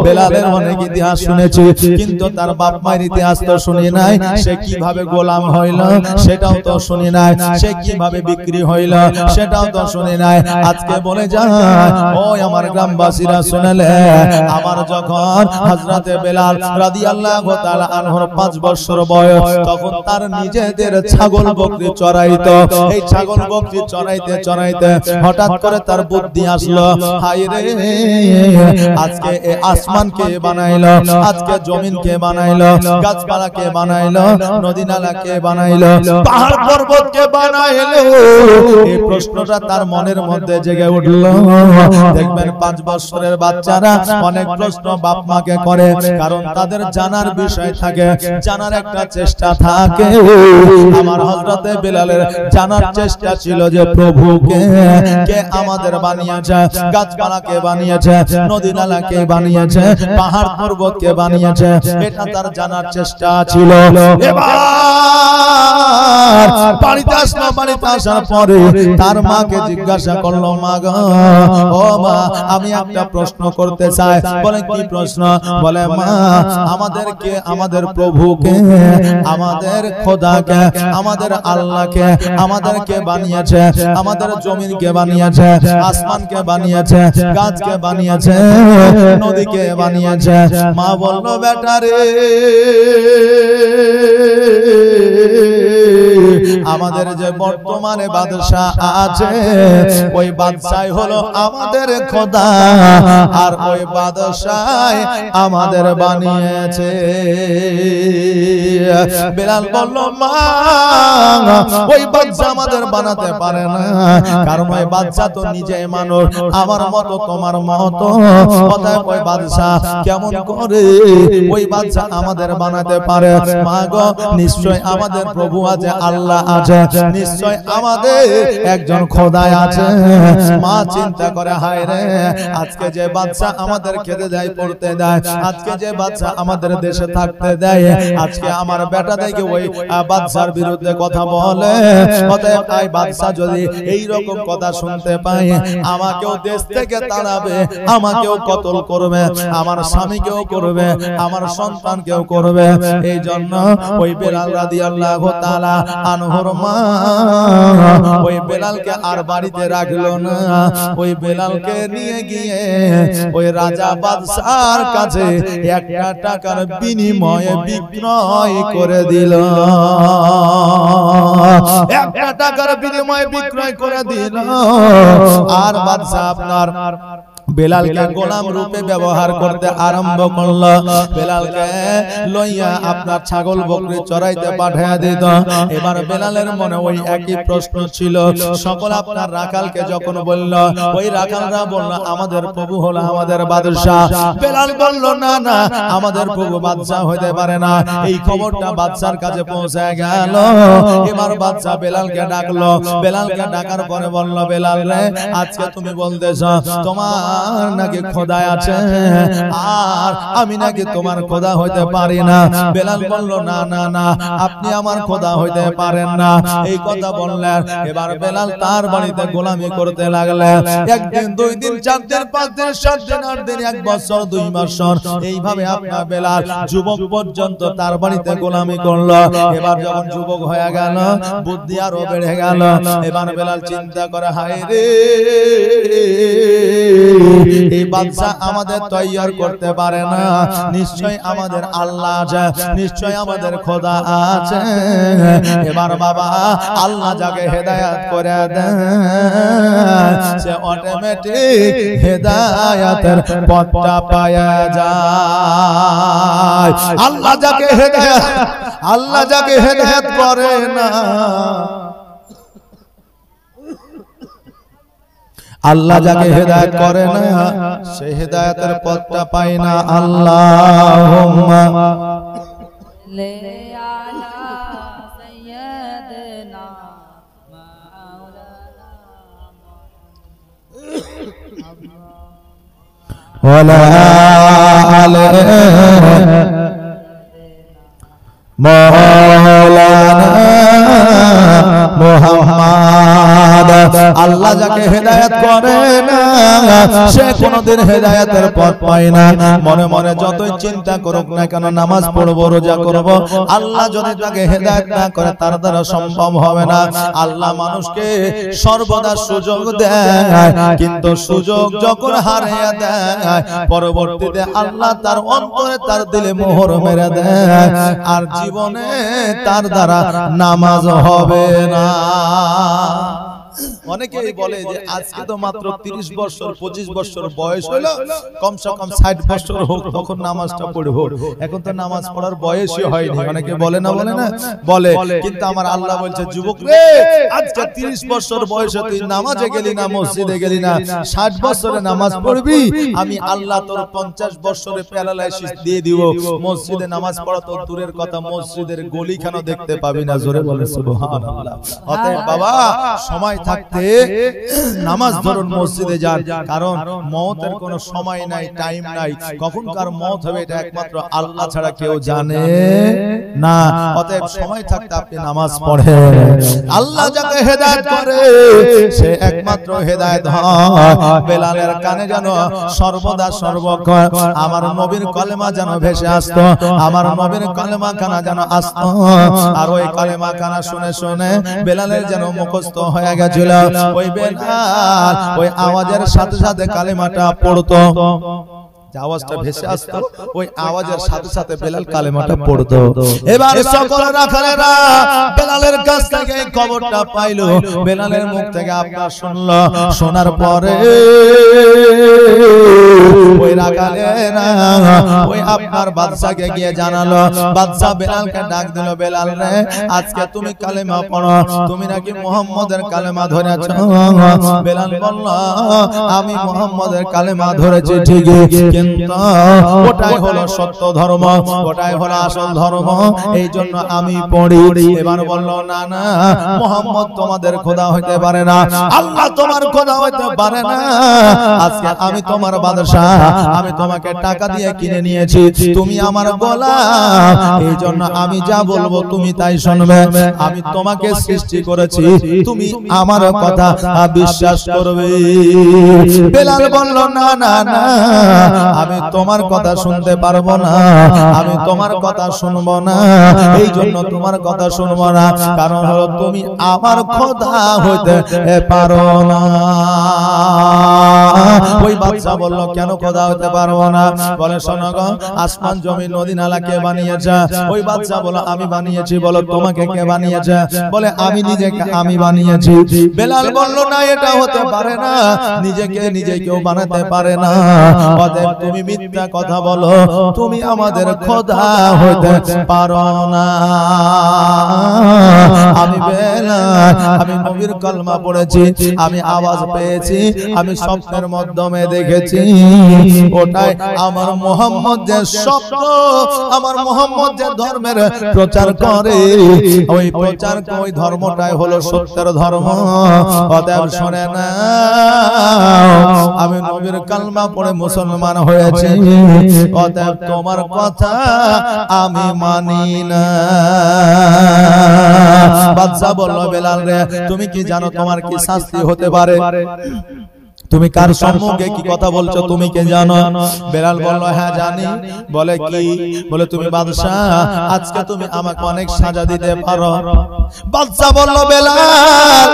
বেলালের অনেক ইতিহাস শুনেছি, কিন্তু তার বাপ মায়ের ইতিহাস তো শুনি নাই। সে কিভাবে গোলাম হইল সেটাও তো শুনি নাই, সে কিভাবে বিক্রি হইল সেটাও তো শুনি নাই। আজকে বলে যায়, ওই আমার গ্রামবাসীরা শুনলে, আমার যখন হযরতে বেলাল রাদিয়াল্লাহু তাআলা আনহুর 5 বছর বয়স, তখন তার নিজেদের ছাগল বকরি চড়াইতো। এই ছাগল বকরি চড়াইতে চড়াইতে হঠাৎ করে তার বুদ্ধি আসলো, হায় রে, আজকে এই আসমান কে বানাইলো, আজকে জমিন কে বানাইলো, গাছপালা কে বানাইলো, নদী নালা কে বানাইলো, পাহাড় পর্বত কে বানাইলো? এই প্রশ্নটা তার মনের মধ্যে জেগে উঠলো। দেখবেন 5 বছরের বাচ্চারা অনেক প্রশ্ন বাপ মাকে করে, কারণ তাদের জানার বিষয় থাকে, জানার একটা চেষ্টা থাকে। আমার হযরতে বেলালের জানার চেষ্টা ছিল যে প্রভুকে কে আমাদের বানিয়েছে, গাছপালা কে বানিয়েছে, নদী নালা কে বানিয়েছে, পাহাড় পর্বত কে বানিয়েছে, এটা তার জানার চেষ্টা ছিল। এবার বাড়িতে আসলো, বাড়িতে আসার পরে তার মাকে জিজ্ঞাসা করলো, মা গো, ও মা, আমি একটা প্রশ্ন করতে চাই। বলে কি প্রশ্ন? বলে মা, আমাদেরকে, আমাদের প্রভুকে, আমাদের খোদাকে, আমাদের আল্লাহকে আমাদেরকে বানিয়েছে, আমাদের জমিনকে বানিয়েছে, আসমানকে বানিয়েছে, গাছকে বানিয়েছে, নদীকে বানিয়েছে। মা বলল, বেটা রে, আমাদের যে বর্তমানে বাদশা আছে, ওই বাদশাই হলো আমাদের খোদা, আর ওই বাদশাই আমাদের বানিয়েছে। বেলাল বলল, মা, ওই বাদশা আমাদের বানাতে পারে না, কারণ ওই বাদশা তো নিজেই মানুষ, আমার মতো তোমার মতো। অতএব ওই বাদশা কেমন করে ওই বাদশা আমাদের বানাতে পারে? মা গো, নিশ্চয় আমাদের প্রভু আছে, আল্লাহ আছে, নিশ্চয় আমাদের একজন খোদা আছে। মা চিন্তা করে, হায় রে, আজকে যে বাদশা আমাদের খেতে দেয়, পড়তে দেয়, আজকে যে বাদশা আমাদের দেশে থাকতে দেয়, আজকে আমার বেটা দেখে ওই বাদশার বিরুদ্ধে কথা বলে। অতএব এই বাদশা যদি এই রকম কথা শুনতে পায়, আমাকেও দেশ থেকে তাড়াবে, আমাকেও কতল করবে, আমার স্বামীকেও করবে, আমার সন্তানকেও করবে। এই জন্য ওই বেলাল রাদিয়াল্লাহু তাআলা আনহুর মা ওই বেলালকে আর বাড়িতে রাখলো না, ওই বেলালকে নিয়ে গিয়ে ওই রাজা বাদশার কাছে 1 টাকার বিনিময়ে বিক্রয় করে দিল। 1 টাকার বিনিময়ে বিক্রয় করে দিল। আর বাদশা আপনার বেলালকে গোলাম রূপে ব্যবহার করতে আরম্ভ করল। বেলালকে লইয়া আপনার ছাগল বকরি চড়াইতে পাঠিয়ে দিত। এবার বেলালের মনে ওই একই প্রশ্ন ছিল। সকল আপনার রাখালকে যখন বলল, ওই রাখালরা বলল আমাদের প্রভু হলো আমাদের বাদশাহ। বেলাল বলল না না, আমাদের প্রভু বাদশাহ হইতে পারে না। এই খবরটা বাদশার কাছে পৌঁছে গেল। এবার বাদশা বেলালকে ডাকলো। বেলালকে ডাকার পরে বলল, বেলাল রে, আজকে তুমি বলতেছ তোমার নাকি খোদা আছে, আর আমি নাকি তোমার খোদা হইতে পারি না। বেলাল বলল না না না, আপনি আমার খোদা হইতে পারেন না। এই কথা বললেন। এবার বেলাল তার বাড়িতে গোলামি করতে লাগলেন। 1 দিন 2 দিন 4 দিন 5 দিন 7 দিন 8 দিন 1 বছর 2 বছর এইভাবে আপনার বেলাল যুবক পর্যন্ত তার বাড়িতে গোলামি করলো। এবার যখন যুবক হয়ে গেল, বুদ্ধি আরো বেড়ে গেল। এবার বেলাল চিন্তা করে, হায় রে, এই বাদশা আমাদের তৈয়ার করতে পারে না, নিশ্চয় আমাদের আল্লাহ আছে, নিশ্চয় আমাদের খোদা আছে। এবার বাবা আল্লাহ যাকে হেদায়েত করে দেন, সে অটোমেটিক হেদায়েতের পথটা পায়া যায়। আল্লাহ যাকে হেদায়েত করে না, আল্লাহ যাকে হেদায়েত করে না, সে হেদায়েতের পথটা পায় না। আল্লাহুম্মা আলা সাইয়্যিদিনা মাওলানা ওয়ালা আলি মাওলানা মুহাম্মদ। আল্লাহ যাকে হেদায়েত করে না, সে কোনদিন হেদায়েতের পথ পায় না। মনে মনে যতই চিন্তা করুক না কেন, নামাজ পড়বো, রোজা করব, আল্লাহ যদি তাকে হেদায়েত না করে তার দ্বারা সম্ভব হবে না। আল্লাহ মানুষকে সর্বদা সুযোগ দেয়, কিন্তু সুযোগ যখন হারিয়ে দেয়, পরবর্তীতে আল্লাহ তার অন্তরে তার দিলে মোহর মেরে দেয়, আর জীবনে তার দ্বারা নামাজ হবে না। অনেকেই বলে যে আজকে তো মাত্র 30 বছর 25 বছর বয়স হলো, কমসে কম 60 বছর হোক তখন নামাজটা পড়বো। এখন তো নামাজ পড়ার বয়সই হয়নি। অনেকে বলে না বলে, কিন্তু আমার আল্লাহ বলছে, যুবক রে, আজকে 30 বছর বয়সে তুই নামাজে গেলি না, মসজিদে গেলি না, 60 বছরে নামাজ পড়বি, আমি আল্লাহ তোর 50 বছরে প্যারালাইসিস দিয়ে দিব। মসজিদে নামাজ পড়া তো দূরের কথা, মসজিদের গলিখানা দেখতে পাবি না। জোরে বলে সুবহানাল্লাহ। অতএব বাবা, সময় থাকতে নামাজ ধরুন, মসজিদে যান, কারণ মওতের কোনো সময় নাই, টাইম নাই। কখন কার মওত হবে এটা একমাত্র আল্লাহ ছাড়া কেউ জানে না। অতএব সময় থাকতে আপনি নামাজ পড়েন। আল্লাহ যাকে হেদায়েত করে সে একমাত্র হেদায়েত হয়। বেলালের কানে যেন সর্বদা সর্বক্ষণ আমার নবীর কলেমা যেন ভেসে আসতো, আমার নবীর কলেমা খানা যেন আসতো। আর ওই কলেমা খানা শুনে শুনে বেলালের যেন মুখস্থ হয়ে গেছিল। ওই বেলাল ওই আওয়াজের সাথে সাথে কালেমাটা পড়তো, আওয়াজটা ভেসে আসতো, ওই আওয়াজের সাথে সাথে বেলাল কালেমাটা পড়তো। এবার সকল রাখালেরা বেলালের কাছ থেকে খবরটা পাইলো, বেলালের মুখ থেকে আপনার শুনলো। শোনার পরে ওই রাখালেরা ওই আপনার বাদশাকে গিয়ে জানালো। বাদশা বেলালকে ডাক দিল, বেলাল রে, আজকে তুমি কালেমা পড়ো, তুমি নাকি মুহাম্মদের কালেমা ধরেছো। বেলাল বলল, আমি মুহাম্মদের কালেমা ধরেছি ঠিকই, কিন্তু ওটাই হলো সত্য ধর্ম, ওটাই হলো আসল ধর্ম, এই জন্য আমি পড়ি। এবার বলল, না না, মুহাম্মদ তোমাদের খোদা হইতে পারে না, আল্লাহ তোমার খোদা হইতে পারে না। আজকে আমি তোমার বাদশা, আমি তোমাকে টাকা দিয়ে কিনে নিয়েছি, তুমি আমার গোলাম, এই জন্য আমি যা বলবো তুমি তাই শুনবে। আমি তোমাকে সৃষ্টি করেছি, তুমি আমার কথা বিশ্বাস করবে। বেলাল বলল না না না, আমি তোমার কথা শুনতে পারবো না, আমি তোমার কথা শুনবো না, এই জন্য তোমার কথা শুনবো না, কারণ হলো তুমি আমার খোদা হইতে পারো না। ওই বাদশা বলল কেন খোদা হতে পারবো না? বলে শোনো গো, আসমান জমি নদী নালা কে বানিয়েছে? ওই বাদশা বলো আমি বানিয়েছি। বলো তোমাকে কে বানিয়েছে? বলে আমি নিজেকে আমি বানিয়েছি। বেলাল বলল না, এটা হতে পারে না, নিজেকে নিজে কেউ বানাতে পারে না, অতএব তুমি মিথ্যা কথা বলো, তুমি আমাদের খোদা হতে পারো না। আমি বেলাল, আমি নবীর কলমা পড়েছি, আমি আওয়াজ পেয়েছি, আমি স্বপ্নের মাধ্যমে দেখেছি, ওটাই আমার মুহাম্মদ যে স্বপ্ন, আমার মুহাম্মদ যে ধর্মের প্রচার করে, ওই প্রচার ওই ধর্মটাই হলো সত্যের ধর্ম। অতএব শুনে না, আমি নবীর কালমা পড়ে মুসলমান হয়েছি, অতএব তোমার কথা আমি মানি না। বাদশা বলল বেলাল রে, তুমি কি জানো তোমার কি শাস্তি হতে পারে? তুমি কার সম্মুখে কি কথা বলছো তুমি কে জানো? বেলাল বলল হ্যাঁ জানি। বলে কি? বলে তুমি বাদশা, আজকে তুমি আমাকে অনেক সাজা দিতে পারো। বাদশা বলল বেলাল,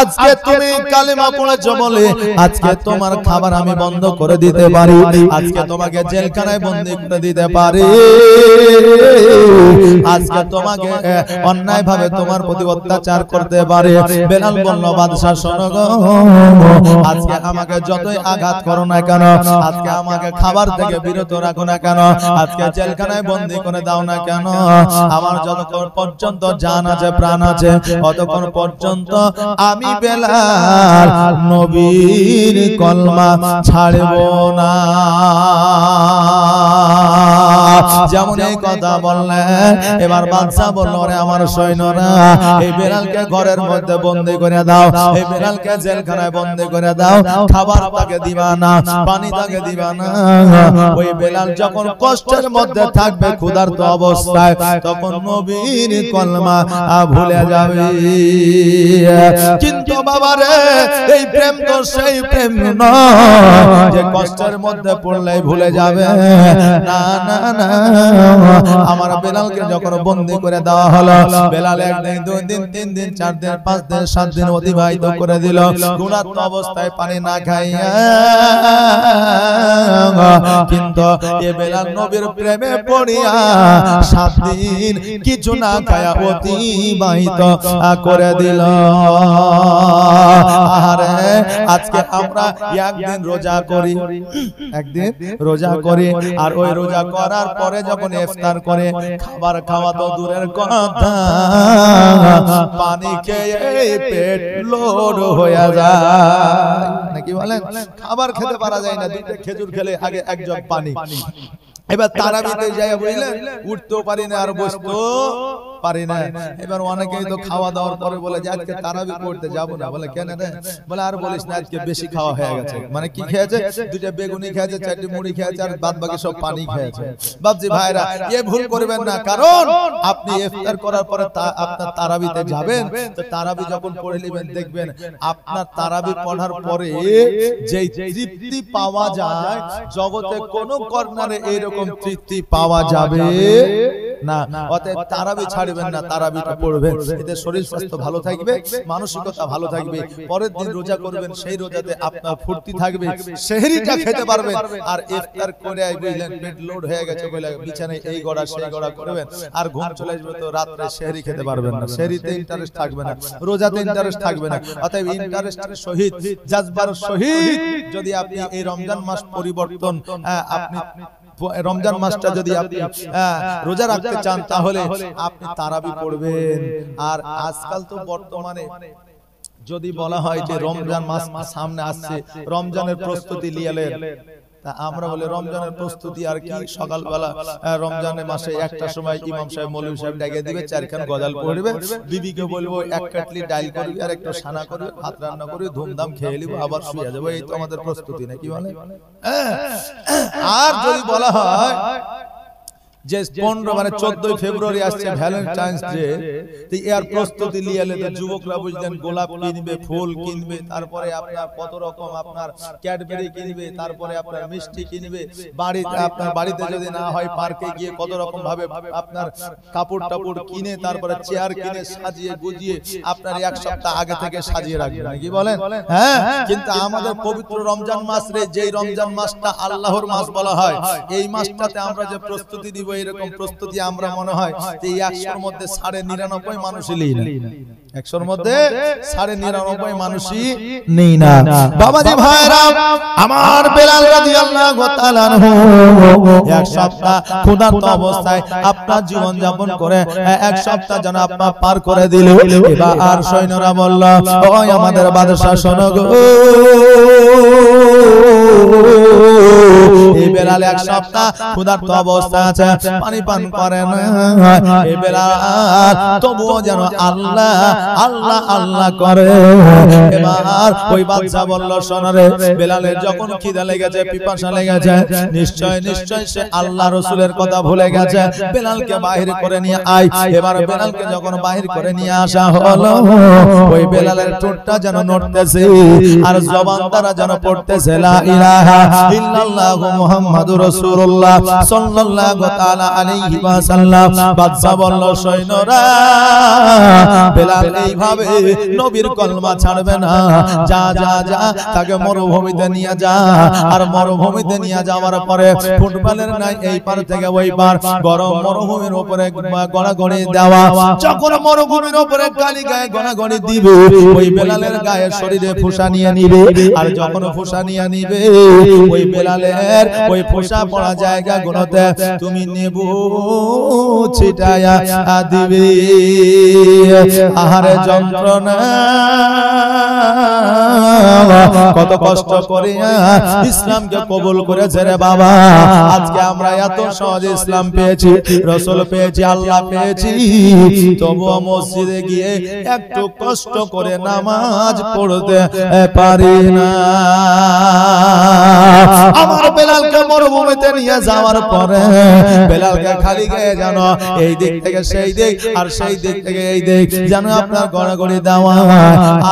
আজকে তুমি কালেমা পড়েছো বলে আজকে তোমার খাবার আমি বন্ধ করে দিতে পারি, আজকে তোমাকে জেলখানায় বন্দী করে দিতে পারি, আজকে তোমাকে অন্যায় ভাবে তোমার প্রতি অত্যাচার করতে পারে। বেলাল বলল বাদশা শোনো গো, আজকে আমাকে যতই আঘাত করো না কেন, আজকে আমাকে খাবার থেকে বিরত রাখো না কেন, আজকে জেলখানায় বন্দী করে দাও না কেন, আমার যতক্ষণ পর্যন্ত জান আছে প্রাণ আছে ততক্ষণ পর্যন্ত আমি বেলাল নবীর কলমা ছাড়ব না। যেমন এই কথা বললেন, এবার বাদশা বলল রে আমার সৈন্যরা, এই বেলালকে ঘরের মধ্যে বন্দী করে দাও, এই বেলালকে জেলখানায় বন্দী করে দাও, খাবার তাকে দিবা না, পানি তাকে দিবা না। ওই বেলাল যখন কষ্টের মধ্যে থাকবে ক্ষুধার্ত অবস্থায়, তখন নবীর কলমা ভুলে যাবে। কিন্তু বাবারে, এই প্রেম তো সেই প্রেম নয় যে কষ্টের মধ্যে পড়লে ভুলে যাবে। না না না, আমার বেলালকে যখন বন্দী করে দেওয়া হলো, বেলাল একদিন দুই দিন তিন দিন চার দিন পাঁচ দিন সাত দিন অতিবাহিত করে দিল ক্ষুধার্ত অবস্থায় পানি না খাইয়া। কিন্তু এ বেলাল নবীর প্রেমে পড়িয়া 7 দিন কিছু না খায়া অতিবাহিত করে দিল। আরে আজকে আমরা একদিন রোজা করি, একদিন রোজা করি, আর ওই রোজা করার পরে যখন ইফতার করে খাবার খাওয়া তো দূরের কথা, পানি খেয়ে পেট লোড হয়ে যায় নাকি বলেন? খাবার খেতে পারা যায় না, দুটো খেজুর খেলে আগে এক জগ পানি। এবার তারাবিতে যাই বুঝলেন, উঠতেও পারি না আর বসতেও পারি না। এবার অনেকেই তো খাওয়া দাওয়ার পরে বলে যে আজকে তারাবি পড়তে যাবো না। বলে কেন রে? বলে আর বলিস না, আজকে বেশি খাওয়া হয়ে গেছে। মানে কি খেয়েছে? দুটো বেগুনি খেয়েছে, 4টি মুড়ি খেয়েছে, আর বাদ বাকি সব পানি খেয়েছে। বাবজি ভাইরা, এ ভুল করবেন না, কারণ আপনি ইফতার করার পরে আপনার তারাবিতে যাবেন, তো তারাবি যখন পড়ে নেবেন দেখবেন আপনার তারাবি পড়ার পরে যেই তৃপ্তি পাওয়া যায়, জগতে কোনো কর্নারে এইরকম তৃপ্তি পাওয়া যাবে না। অতএব তারাবি ছাড়বেন না, তারাবিটা পড়বেন, এতে শরীর স্বাস্থ্য ভালো থাকবে, মানসিকতা ভালো থাকবে। পরের দিন রোজা করবেন, সেই রোজাতে আপনার ফুর্তি থাকবে, সেহরিটা খেতে পারবেন। আর ইফতার করে বুঝলেন পেট লোড হয়ে গেছে বলে বিছানায় এই গড়া সেই গড়া করবেন, আর ঘুম চলে আসবে, তো রাত্রে সেহরি খেতে পারবেন না, সেহরিতে ইন্টারেস্ট থাকবে না, রোজাতে ইন্টারেস্ট থাকবে না। অতএব ইন্টারেস্টের সহিত, জাজবার সহিত যদি আপনি এই রমজান মাস পরিবর্তন, আপনি রমজান মাসটা যদি আপনি রোজা রাখতে চান, তাহলে আপনি তারাবি পড়বেন। আর আজকাল তো বর্তমানে যদি বলা হয় যে রমজান মাস সামনে আসছে, রমজানের প্রস্তুতি নিয়েলেন, তা আমরা বলে রমজানের প্রস্তুতি আর কি, সকালবেলা রমজানের মাসে একটা সময় ইমাম সাহেব মৌলভী সাহেব ডেকে দিবে, 4খান গজাল পড়বে, বিবিকে বলবো 1 কাটলি ডাল করবি আর একটা সানা করবি, ভাত রান্না করবি, ধুমধাম খেয়ে নিব, আবার শুয়ে যাবো। এই তো আমাদের প্রস্তুতি নাকি বলে? আর যদি বলা হয় যে 15 মানে 14 ফেব্রুয়ারি আসছে ভ্যালেন্টাইন্স ডে, তো এর প্রস্তুতি নিয়ে তো যুবকরা বুঝলেন গোলাপ কিনবে, ফুল কিনবে, তারপরে আপনার কত রকম আপনার ক্যাডবেরি কিনবে, তারপরে আপনার মিষ্টি কিনবে, বাড়িতে আপনার বাড়িতে যদি না হয় পার্কে গিয়ে কত রকম ভাবে আপনার কাপড় টাপড় কিনে তারপরে চেয়ার কিনে সাজিয়ে গুজিয়ে আপনার এক সপ্তাহ আগে থেকে সাজিয়ে রাখবেন, কি বলেন? হ্যাঁ, কিন্তু আমাদের পবিত্র রমজান মাস রে, যেই রমজান মাসটা আল্লাহর মাস বলা হয়, এই মাসটাতে আমরা যে প্রস্তুতি দিব এরকম প্রস্তুতি আমরা মনে হয় যে 100 এর মধ্যে 99.5 মানুষই নেই না, 100 এর মধ্যে 99.5 মানুষই নেই না। বাবাজি ভাইরা আমার বেলাল রাদিয়াল্লাহু তাআলা আনহু এক সপ্তাহ ক্ষুধার্ত অবস্থায় আপনার জীবন যাপন করে এক সপ্তাহ যেন আপনার পার করে দিল। এবার আর সৈন্যরা বলল, ওই আমাদের বাদশা শোনো গো, এই বেলাল এক সপ্তাহ ক্ষুধার্ত অবস্থা আছে, পানি পান করে না। এই বেলাল তবুও যেন আল্লাহ আল্লাহ আল্লাহ করে। এবার ওই বাদশা বলল, শোনো রে, বেলালের যখন খিদা লেগেছে, পিপাসা লেগেছে, নিশ্চয় নিশ্চয় সে আল্লাহ রাসূলের কথা ভুলে গেছে, বেলালকে বাহির করে নিয়ে আয়। এবার বেলালকে যখন বাহির করে নিয়ে আসা হলো, ওই বেলালের ঠোঁটটা যেন নড়তেছে আর জবান দ্বারা যেন পড়তেছে লা ইলাহা ইল্লাল্লাহু মুহাম্মাদুর রাসূলুল্লাহ সাল্লাল্লাহু তাআলা আলাইহি ওয়াসাল্লাম। বাদশা বলল, সৈন্যরা, বেলাল এইভাবে নবীর কলমা ছাড়বে না, যা যা যা তাকে মরুভূমিতে নিয়ে যা। আর মরুভূমিতে নিয়ে যাওয়ার পরে ফুটবলের নাই এই পার থেকে ওই পার গরম মরুভূমির উপরে গড়াগড়ি দেওয়া। যখন মরুভূমির উপরে কালি গায়ে গড়াগড়ি দিবে, ওই বেলালের গায়ে শরীরে ফুসা নিয়ে নিবে। আর যখন ফুসা নিয়ে নিবে, ওই বেলালের ওই ফুসা পড়া জায়গা গুলোতে তুমি নেবু ছিটায়া দিবে। আহারে যন্ত্রণা, কত কষ্ট করে ইসলামকে কবুল করেছে রে বাবা। আজকে আমরা এত সহজ ইসলাম পেয়েছি, রাসূল পেয়েছি, আল্লাহ পেয়েছি, তবুও মসজিদে গিয়ে একটু কষ্ট করে নামাজ পড়তে পারি না। আমার বেলালকে মরুভূমিতে নিয়ে যাওয়ার পরে বেলালকে খালি গায়ে যেন এই দিক থেকে সেই দিক আর সেই দিক থেকে এই দিক যেন আপনার গড়াগড়ি দেওয়া,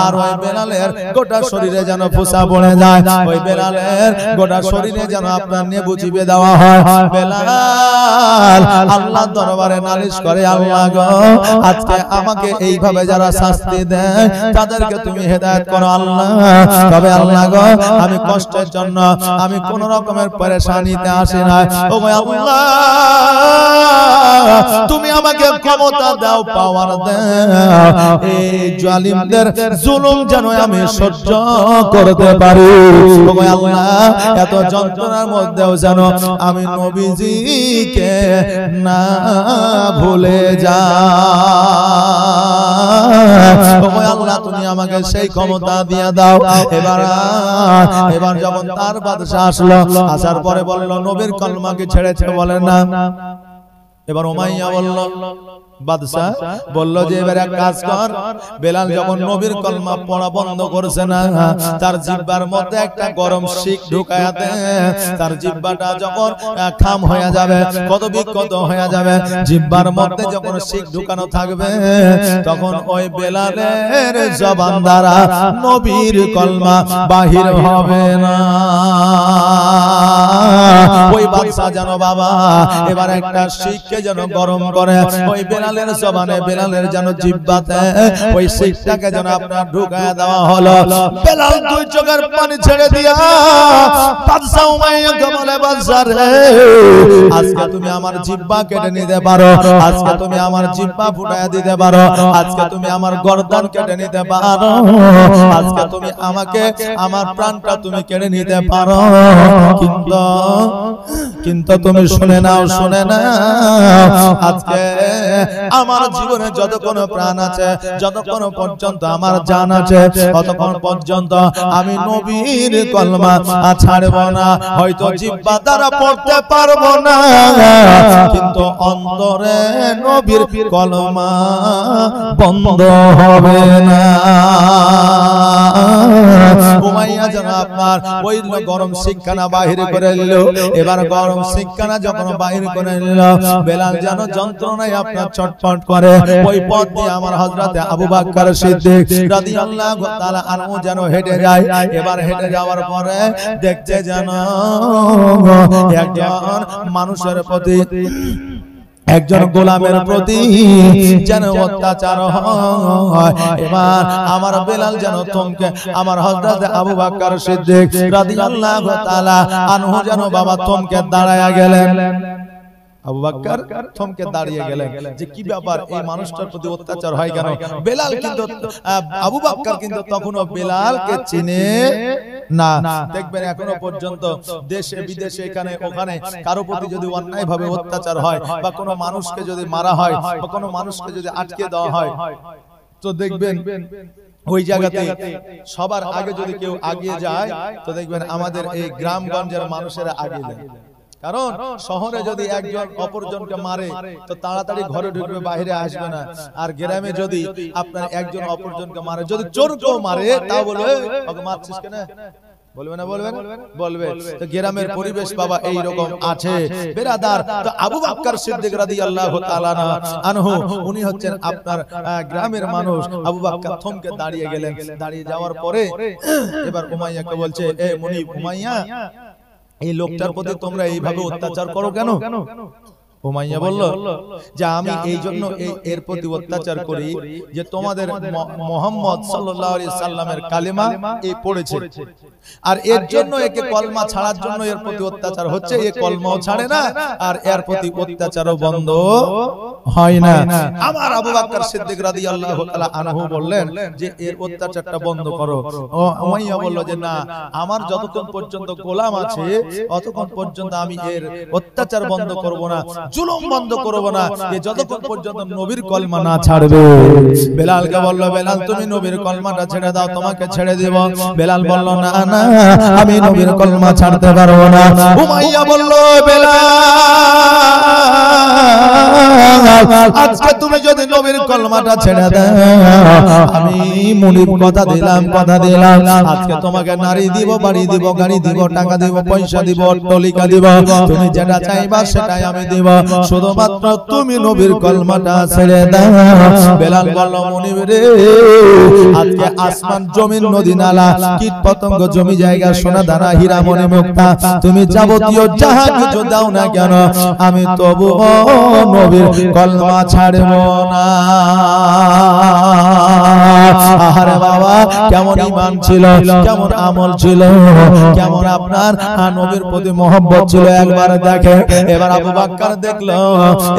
আর ওই বেলালের গোটা শরীরে যেন ফুসা পড়ে যায়, ওই বেলালের গোটা শরীরে যেন আপনার নেবু চিপে দেওয়া হয়। বেলাল আল্লাহর দরবারে নালিশ করে, আল্লাহ গো, আজকে আমাকে এইভাবে যারা শাস্তি দেয় তাদেরকে তুমি হেদায়েত করো আল্লাহ। তবে আল্লাহ গো, আমি কষ্টের জন্য আমি কোন রকমের পেরেশানিতে আসি না। ও আল্লাহ, তুমি আমাকে ক্ষমতা দাও, পাওয়ার দাও, এই জালিমদের জুলুম যেন আমি সহ্য করতে পারি। ও আল্লাহ, এত যন্ত্রণার মধ্যেও যেন আমি নবীজিকে না ভুলে যাই। ও আল্লাহ, তুমি আমাকে সেই ক্ষমতা দিয়ে দাও। এবার যখন তার বাদশা আসলো, আসার পরে বলল, নবীর কলমাকে ছেড়েছে বলে না। এবার উমাইয়া বলল, বাদশা বলল যে এবার এক কাজ কর, বেলাল যখন নবীর কলমা পড়া বন্ধ করছে না, তার জিহ্বার মধ্যে একটা গরম শিক ঢুকায়া দে। তার জিহ্বাটা যখন খাম হয়ে যাবে, কত বিক্ষত হয়ে যাবে, জিহ্বার মধ্যে যখন শিক ঢুকানো থাকবে, তখন ওই বেলালের জবান দ্বারা নবীর কলমা বাহির হবে না। ওই বাদশা যেন বাবা এবার একটা শিককে যেন গরম করে ওই বেলালের জবানে, বেলালের যেন জিহ্বাতে ওই শিকটাকে যেন আপনার ঢুকায় দেওয়া হলো। বেলাল দুই চোখের পানি ছেড়ে দিয়া বাদশা উমাইয়াকে বলে, বাদশা রে, আজকে তুমি আমার জিহ্বা কেটে নিতে পারো, আজকে তুমি আমার জিহ্বা ফুটায় দিতে পারো, আজকে তুমি আমার গর্দান কেটে নিতে পারো, আজকে তুমি আমাকে আমার প্রাণটা তুমি কেড়ে নিতে পারো, কিন্তু তুমি শুনে নাও, শুনে নাও, আজকে আমার জীবনে যতক্ষণ প্রাণ আছে, যতক্ষণ পর্যন্ত আমার জান আছে, ততক্ষণ পর্যন্ত আমি নবীর কলমা ছাড়ব না। হয়তো জিহ্বা দ্বারা পড়তে পারবো না, কিন্তু অন্তরে নবীর কলমা বন্ধ হবে না। উমাইয়া যেন আপনার ওই গরম শিক্ষানা বাহির করে নিল। এবার গরম শিক্ষানা যখন বাহির করে নিল, বেলাল যেন যন্ত্রণায় আপনার ছটফট করে। ওই পথ দিয়ে আমার হযরতে আবু বকর সিদ্দিক রাদিয়াল্লাহু তাআলা আনহু যেন হেঁটে যায়। এবার হেঁটে যাওয়ার পরে দেখছে যেন একজন মানুষের প্রতি, একজন গোলামের প্রতি যেন অত্যাচার হয়। এবার আমার বেলাল যেন থমকে, আমার হযরত আবু বকর সিদ্দিক রাদিয়াল্লাহু তাআলা আনহু যেন বাবা থমকে দাঁড়ায়া গেলেন। আবু বকর থমকে দাঁড়িয়ে গেলেন যে কি ব্যাপার, এই মানুষটার প্রতি অত্যাচার হয় কেন? বেলাল কিন্তু আবু বকর কিন্তু তখনও বেলালকে চিনে না। দেখবেন এখনো পর্যন্ত দেশে বিদেশে এখানে ওখানে কারো প্রতি যদি অন্যায় ভাবে অত্যাচার হয়, বা কোনো মানুষকে যদি মারা হয়, বা কোনো মানুষকে যদি আটকে দেওয়া হয়, তো দেখবেন ওই জায়গাতে সবার আগে যদি কেউ আগিয়ে যায়, তো দেখবেন আমাদের এই গ্রামগঞ্জের মানুষেরা আগে যায়। কারণ শহরে যদি একজন অপরজনকে মারে তো তাড়াতাড়ি ঘরে ঢুকবে, বাইরে আসবে না। আর গ্রামে যদি আপনার একজন অপরজনকে মারে, যদি চোরকেও মারে, তা বলবে ওকে মারছিস কেন? বলবে না? বলবে না? বলবে। তো গ্রামের পরিবেশ বাবা এই রকম আছে বেরাদার। তো আবু বকর সিদ্দিক রাদিয়াল্লাহু তাআলা আনহু উনি হচ্ছেন আপনার গ্রামের মানুষ। আবু বকর থমকে দাঁড়িয়ে গেলেন। দাঁড়িয়ে যাওয়ার পরে এবার উমাইয়াকে বলছে, এ মুনিব, উমাইয়া, এই লোকটার প্রতি তোমরা এইভাবে অত্যাচার করো কেন? উমাইয়া বলল যে আমি এই জন্য এর প্রতি অত্যাচার করি যে তোমাদের মুহাম্মদ সাল্লাল্লাহু আলাইহি সাল্লামের কালেমা এই পড়েছে, আর এর জন্য একে কলমা ছাড়ার জন্য এর প্রতি অত্যাচার হচ্ছে। এ কলমাও ছাড়ে না, আর এর প্রতি অত্যাচারও বন্ধ হয় না। আমার আবু বকর সিদ্দিক রাদিয়াল্লাহু তাআলা আনহু বললেন যে এর অত্যাচারটা বন্ধ করো। উমাইয়া বলল যে না, আমার যতক্ষণ পর্যন্ত গোলাম আছে ততক্ষণ পর্যন্ত আমি এর অত্যাচার বন্ধ করব না, জুলুম বন্ধ করব না, এ যতক্ষণ পর্যন্ত নবীর কলমা না ছাড়বে। বেলালকে বলল, বেলাল তুমি নবীর কলমাটা ছেড়ে দাও, তোমাকে ছেড়ে দেব। বেলাল বলল না না, আমি নবীর কলমা ছাড়তে পারবো না। উমাইয়া বলল, বেলাল আজকে তুমি যদি নবীর কলমাটা ছেড়ে দাও, আমি মুনিব কথা দিলাম, কথা দিলাম, আজকে তোমাকে নারী দিব, বাড়ি দিব, গাড়ি দিব, টাকা দিব, পয়সা দিব, অট্টালিকা দিব, তুমি যেটা চাইবা সেটাই আমি দিব, শুধুমাত্র তুমি নবীর কলমাটা ছেড়ে দাও। বেলাল বলল, মুনিব রে, আজকে আসমান জমিন নদী নালা কীট পতঙ্গ জমি জায়গা সোনা দানা হীরা মণি মুক্তা তুমি যাবতীয় যাহা কিছু দাও না কেন, আমি তবু নবীর কলমা ছাড়ব না। আরে বাবা, কেমন ঈমান ছিল, কেমন আমল ছিল, কেমন আপনার নবীর প্রতি মহব্বত ছিল একবার দেখে। এবার আবু বকর দেখলো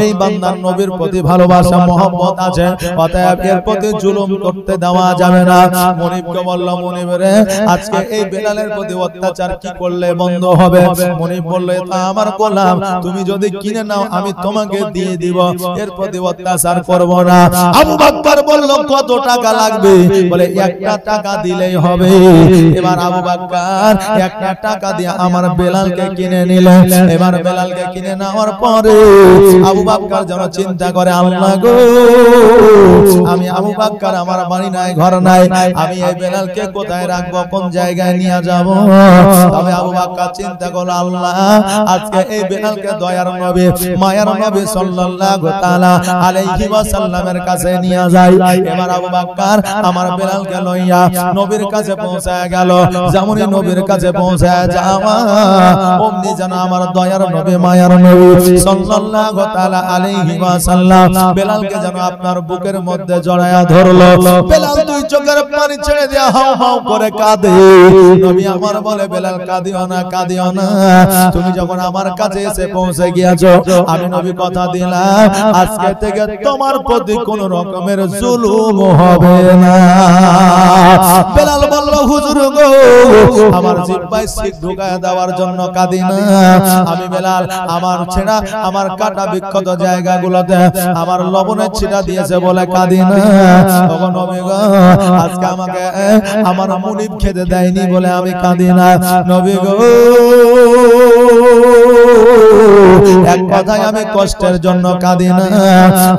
এই বান্দার নবীর প্রতি ভালোবাসা মহব্বত আছে, অতএব এর প্রতি জুলুম করতে দেওয়া যাবে না। মুনিবকে বলল, মুনিব রে, আজকে এই বেলালের প্রতি অত্যাচার কি করলে বন্ধ হবে? মুনিব বলল, এটা আমার গোলাম, তুমি যদি কিনে নাও আমি তোমাকে দিয়ে দিব, এর প্রতি অত্যাচার করব না। আবু বকর বলল, কত টাকা লাগবে? বলে 1 টাকা দিলেই হবে। এবার আবু বকর 1 টাকা দিয়ে আমার বেলালকে কিনে নিলেন। এবার বেলালকে কিনে নেওয়ার পরে আবু বকর যেন চিন্তা করে, আল্লাহ গো, আমি আবু বকর, আমার বাড়ি নাই, ঘর নাই, আমি এই বেলালকে কোথায় রাখবো, কোন জায়গায় নিয়ে যাব? তবে আবু বকর চিন্তা করলো, আল্লাহ আজকে এই বেলালকে দয়ার নবী, মায়ার নবী সাল্লাল্লাহু তাআলা আলাইহি ওয়াসাল্লামের কাছে নিয়ে যায়। এবার আবু বকর আমার বেলালকে লইয়া নবীর কাছে পৌঁছায় গেল। যেমনই নবীর কাছে পৌঁছায় যাওয়া অমনি যেন আমার দয়ার নবী, মায়ার নবী সাল্লাল্লাহু তাআলা আলাইহি ওয়াসাল্লাম বেলালকে যেন আপনার বুকের মধ্যে জড়ায়া ধরলো। বেলাল দুই চোখের পানি ছেড়ে দিয়ে হাউ হাউ করে কাঁদে। নবী আমার বলে, বেলাল কাঁদিও না, কাঁদিও না, তুমি যখন আমার কাছে এসে পৌঁছে গিয়েছো, আমি নবী কথা দিলাম আজকে থেকে তোমার প্রতি কোন রকমের জুলুম হবে না। বেলাল বলল হুজুর গো আমার জিহ্বায় শিক ঢুকায় দেওয়ার জন্য কাঁদি না আমি বেলাল আমার ছেঁড়া আমার কাটা বিক্ষত জায়গাগুলোতে আমার লবণের ছিটা দিয়েছে বলে কাঁদি না ওগো নবী গো আজকে আমাকে আমার মুনিব খেতে দেয়নি বলে আমি কাঁদি না নবী গো এক কথায় আমি কষ্টের জন্য কাঁদি না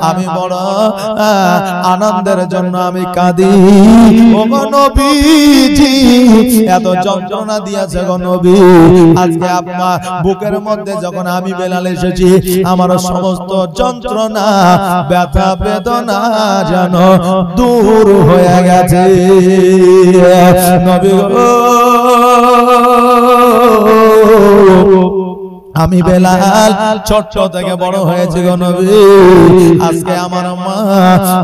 আমি বড় আনন্দের জন্য আমি কাঁদি ওগো নবীজি এত যন্ত্রণা দিয়েছে গো নবী আজকে আপনার বুকের মধ্যে যখন আমি বেলাল এসেছি আমার সমস্ত যন্ত্রণা ব্যথা বেদনা যেন দূর হয়ে গেছে নবী গো আমি বেলাল ছোট থেকে বড় হয়েছি গো নবী আজকে আমার মা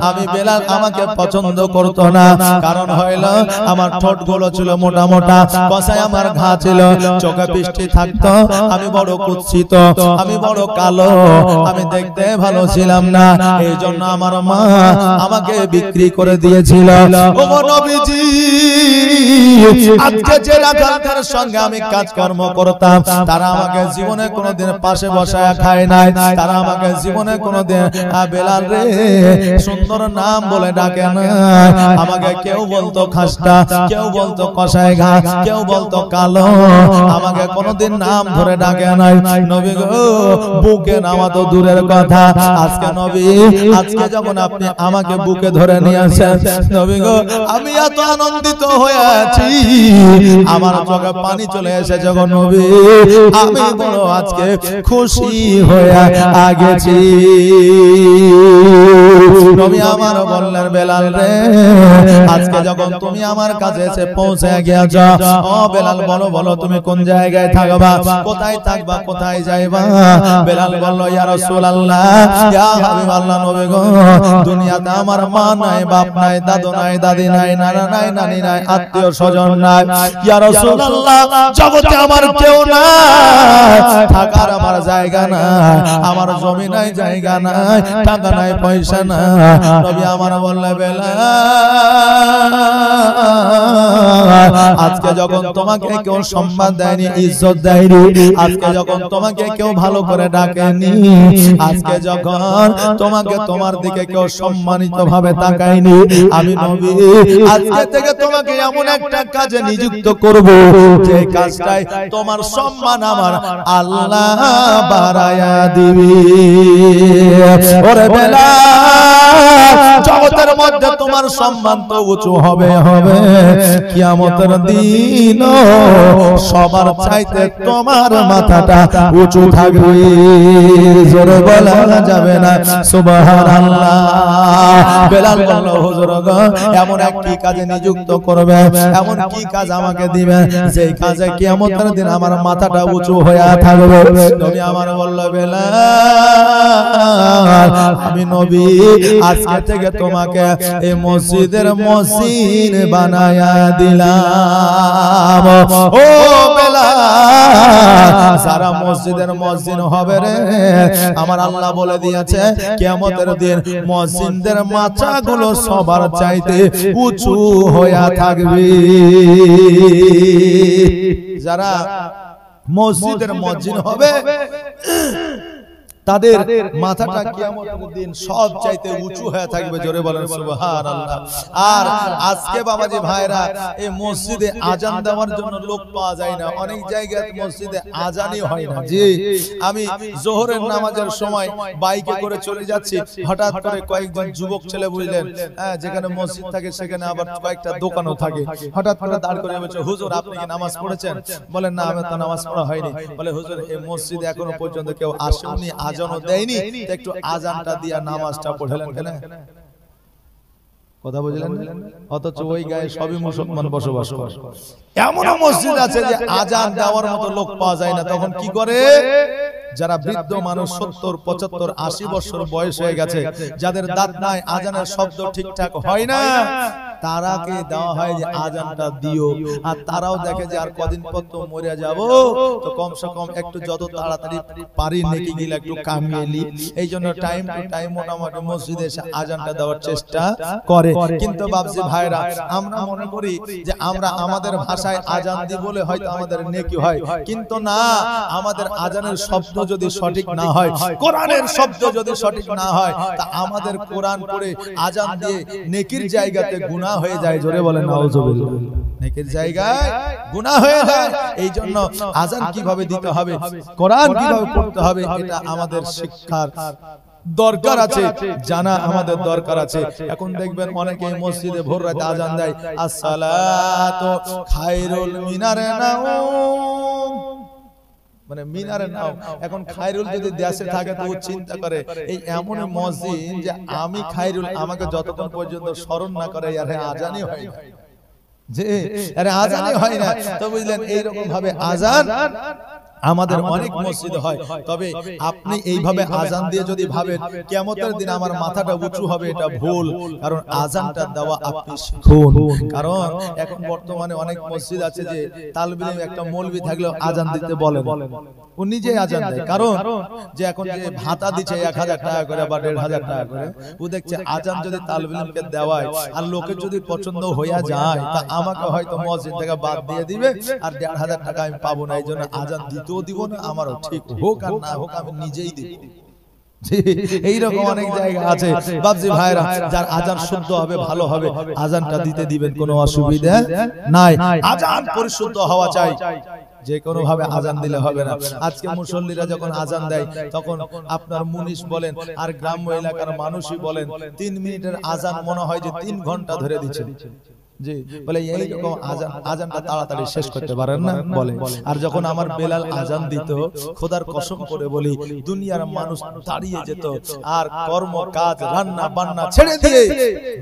আমি বেলাল আমাকে পছন্দ করতো না কারণ হইল আমার ঠোঁটগুলো ছিল মোটা মোটা কষায় আমার ঘা ছিল চোখে বৃষ্টি থাকতো আমি বড় কুৎসিত আমি বড় কালো আমি দেখতে ভালো ছিলাম না এই জন্য আমার মা আমাকে বিক্রি করে দিয়েছিল ওগো নবীজি আজকে যে রাখালদের সঙ্গে আমি কাজকর্ম করতাম তারা আমাকে জীবনে কোনদিন পাশে বসায় খায় নাই তারা আমাকে জীবনে কোনদিন বেলাল রে সুন্দর নাম বলে ডাকে না আমাকে কেউ বলতো খাস্তা কেউ বলতো কষায় ঘা কেউ বলতো কালো আমাকে কোনদিন নাম ধরে ডাকে নাই নবী গো বুকে নামা তো দূরের কথা আজকে নবী আজকে যখন আপনি আমাকে বুকে ধরে নিয়ে আসেন নবী গো আমি এত আনন্দিত হয়ে আছি আমার চোখে পানি চলে এসেছে গো নবী আমি বড় আজকে খুশি হয়ে আগেছি নবী আমার বললেন বেলাল রে আজকে যখন তুমি আমার কাছে এসে পৌঁছে গিয়েছো ও বেলাল বলো বলো তুমি কোন জায়গায় থাকবা কোথায় থাকবা কোথায় যাইবা বেলাল বলল ইয়া রাসূলুল্লাহ ইয়া হাবিবাল্লাহ নবী গো দুনিয়াতে আমার মা নাই বাপ নাই দাদু নাই দাদি নাই নানা নাই নানি নাই আত্মীয় স্বজন নাই ইয়া রাসূলুল্লাহ জগতে আমার কেউ নাই থাকার আমার জায়গা নাই আমার জমি নাই জায়গা নাই টাকা নাই পয়সা নাই নবী আমার বললে বেলাল আজকে যখন তোমাকে কেউ সম্মান দেয়নি ইজ্জত দেয়নি আজকে যখন তোমাকে কেউ ভালো করে ডাকেনি আজকে যখন তোমাকে তোমার দিকে কেউ সম্মানিত ভাবে তাকায়নি আমি নবী আজকে থেকে তোমাকে এমন একটা কাজে নিযুক্ত করব যে কাজটাই তোমার সম্মান আমার আল্লাহ বাড়ায়া দিবে ওরে বেলাল জগতের মধ্যে তোমার সম্মান তো উঁচু হবে হবে কিয়ামতের দিন সবার চাইতে তোমার মাথাটা উঁচু থাকবে জোরে বলা যাবে না সুবহানাল্লাহ বেলাল বলল হুজুর গো এমন এক কি কাজে নিযুক্ত করবে এমন কি কাজ আমাকে দিবে যেই কাজে কিয়ামতের দিন আমার মাথাটা উঁচু হয়ে থাকবে নবী আমার বলল বেলাল আমি নবী আজকে থেকে তোমাকে এই মসজিদের মসজিদ বানায়া দিলাম ও বেলাল সারা মসজিদের মসজিদ হবে রে আমার আল্লাহ বলে দিয়েছে কিয়ামতের দিন মসজিদের মাচাগুলো সবার চাইতে উঁচু হয়ে থাকবে যারা মসজিদের মসজিদ হবে তাদের মাথাটা কিয়ামতের দিন সব চাইতে উঁচু হয়ে থাকবে জোরে বলেন সুবহানাল্লাহ আর আজকে বাবাজি ভাইরা এই মসজিদে আজান দেওয়ার জন্য লোক পাওয়া যায় না অনেক জায়গায় মসজিদে আজানই হয় না জি আমি যোহরের নামাজের সময় বাইকে করে চলে যাচ্ছি হঠাৎ করে কয়েকজন যুবক ছেলে বুঝলেন যেখানে মসজিদ থাকে সেখানে আবার কয়েকটা দোকানও থাকে হঠাৎ করে দাঁড় করে বলছে হুজুর আপনি কি নামাজ পড়েছেন বলেন না আমি তো নামাজ পড়া হয়নি বলে হুজুর এই মসজিদে এখনো পর্যন্ত কেউ আসেনি আজানও দেয়নি একটু আজানটা দিয়া নামাজটা পড়লেন কেন কথা বুঝলেন অথচ ওই গায়ে সবই মুসলমান বসবাস করে এমন মসজিদ আছে যে আজান দেওয়ার মতো লোক পাওয়া যায় না তখন কি করে যারা বৃদ্ধ মানুষ 70 75 80 বছর বয়স হয়ে গেছে যাদের দাঁত নাই আজানের শব্দ ঠিকঠাক হয় না তারাকে দেওয়া হয় যে আজানটা দিও, আর তারাও দেখে যে আর কদিন পর তো মরে যাব, তো কমসে কম একটু যত তাড়াতাড়ি পারি নেকি গিয়ে একটু কামিয়ে নি। এই জন্য টাইম টু টাইম মোটামুটি মসজিদে এসে আজানটা দেওয়ার চেষ্টা করে। কিন্তু বাবজি ভাইরা, আমরা মনে করি যে আমরা আমাদের ভাষায় আজান দিই বলে হয়তো আমাদের নেকি হয়, কিন্তু না, আমাদের আজানের শব্দ যদি সঠিক না হয়, কোরআনের শব্দ যদি সঠিক না হয়, তা আমাদের কোরআন পড়ে আজান দিয়ে নেকির জায়গাতে গুনাহ হয়ে যায়। জোরে বলেন নাউজুবিল্লাহ। নেকির জায়গায় গুনাহ হয়ে যায়। এই জন্য আজান কিভাবে দিতে হবে, কোরআন কিভাবে পড়তে হবে, এটা আমাদের শিক্ষার দরকার আছে, জানা আমাদের দরকার আছে। এখন দেখবেন অনেকে মসজিদে ভোর রাতে আজান দেয়, আসসালাতু খায়রুল মিনারে নাউম, মানে মিনারে নাও। এখন খায়রুল যদি দেশে থাকে তো চিন্তা করে এই এমন মসজিদ যে আমি খায়রুল, আমাকে যতক্ষণ পর্যন্ত স্মরণ না করে আর আজানই হয় না, যে আরে আজানই হয় না। তো বুঝলেন, এইরকম ভাবে আজান আমাদের অনেক মসজিদে হয়। তবে আপনি এইভাবে আজান দিয়ে যদি ভাবেন কিয়ামতের দিন আমার মাথাটা উঁচু হবে, এটা ভুল। কারণ আজানটা দেওয়া আপনি শিখুন। কারণ এখন বর্তমানে অনেক মসজিদ আছে যে তালবিলে একটা মৌলবি থাকলেও আজান দিতে বলে, ও নিজে আজান দেয়। কারণ যে এখন যে ভাতা দিচ্ছে 1000 টাকা করে বা 1500 টাকা করে, ও দেখছে আজান যদি তালবিলকে দেওয়ায় আর লোকের যদি পছন্দ হইয়া যায়, তা আমাকে হয়তো মসজিদ থেকে বাদ দিয়ে দিবে আর 1500 টাকা আমি পাবো না। এই জন্য আজান দিতেও দিব না, আমারও ঠিক হোক আর না হোক আমি নিজেই দিব। এইরকম অনেক জায়গা আছে বাবজি ভাইরা, যার আজান শুদ্ধ হবে, ভালো হবে, আজানটা দিতে দিবেন, কোনো অসুবিধা নাই। আজান পরিশুদ্ধ হওয়া চাই, যে কোনো ভাবে আজান দিলে হবে না। আজকে মুসল্লিরা যখন আজান দেয়, তখন আপনার মুনিশ বলেন আর গ্রাম্য এলাকার মানুষই বলেন, 3 মিনিটের আজান মনে হয় যে 3 ঘন্টা ধরে দিচ্ছে। জি বলে এইরকম আজানটা তাড়াতাড়ি শেষ করতে পারেন না বলে। আর যখন আমার বেলাল আজান দিত, খোদার কসম করে বলি, দুনিয়ার মানুষ দাঁড়িয়ে যেত আর কর্ম কাজ রান্না বান্না ছেড়ে দিয়ে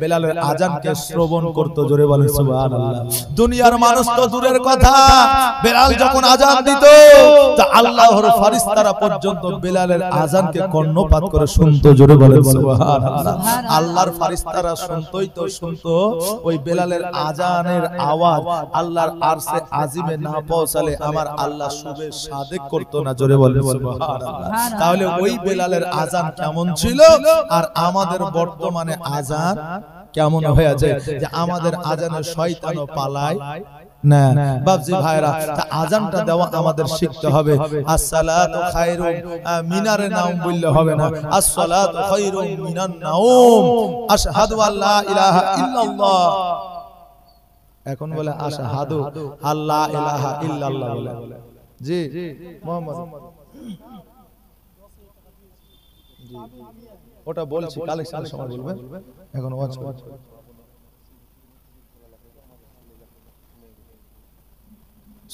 বেলালের আজানকে শ্রবণ করত। জোরে বলেন সুবহানাল্লাহ। দুনিয়ার মানুষ তো দূরের কথা, বেলাল যখন আজান দিত তা আল্লাহর ফেরেশতারা পর্যন্ত বেলালের আজানকে কর্ণপাত করে শুনতো। জোরে বলেন সুবহানাল্লাহ। আল্লাহর ফেরেশতারা শুনতই তো শুনতো, ওই বেলালের আজানের আওয়াজ আল্লাহর আরশে আজিমে না পৌঁছালে আমার আল্লাহ শুবে সাদেক করতো না। জোরে বলেন সুবহানাল্লাহ। তাহলে ওই বেলালের আজান কেমন ছিল আর আমাদের বর্তমানে আজান কেমন হয়ে যায়, যে আমাদের আজানে শয়তানও পালায় না। বাবজি ভাইরা, তা আজানটা দেওয়া আমাদের শিখতে হবে। আসসালাতু খায়রুম মিনারে নাওম বললে হবে না, আসসালাতু খায়রুম মিনান নাওম, আশহাদু আল্লা ইলাহা ইল্লাল্লাহ। এখন বলে আশহাদু আল্লা ইলাহা ইল্লাল্লাহ বলে। জি মোহাম্মদ, জি ওটা বলছি, কালেকশনের সময় বলবেন, এখন ওয়াচ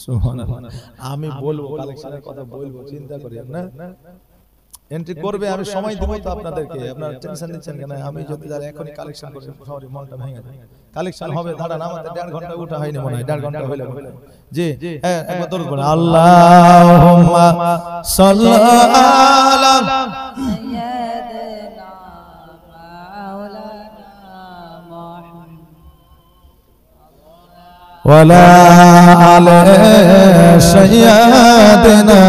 সুবহানাল্লাহ। আমি বলবো, কালেকশনের কথা বলবো, চিন্তা করেন না। এন্ট্রি করবে, আমি সময় দেব তো আপনাদেরকে, আপনারা টেনশন নিচ্ছেন কেন? আমি যদি যারা এখনই কালেকশন করছি, সবারই মনটা ভেঙে যায়। কালেকশন হবে, দাঁড়ান, আমাদের 1.5 ঘন্টা উঠা হয়নি মনে হয়, 1.5 ঘন্টা হইলো। জি হ্যাঁ, একবার দরুদ পড়ুন, আল্লাহুম্মা সাল্লি আলা সাইয়্যিদিনা মাওলানা মুহাম্মদ ওয়া লা আলা সাইয়্যিদিনা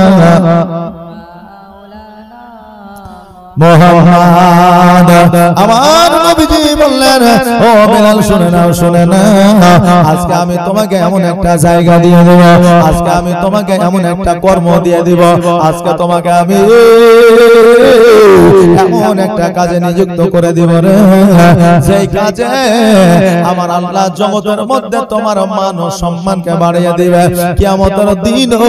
মোহাম্মদ। আমার নবীজি বললেন, ও বেলাল শুনে নাও, শুনে না, আজকে আমি তোমাকে এমন একটা জায়গা দিয়ে দেব, আজকে আমি তোমাকে এমন একটা কর্ম দিয়ে দিব, আজকে তোমাকে আমি এমন একটা কাজে নিযুক্ত করে দিব রে, সেই কাজে আমার আল্লাহ জগতের মধ্যে তোমার মান ও সম্মানকে বাড়িয়ে দিবে। কিয়ামতের দিনও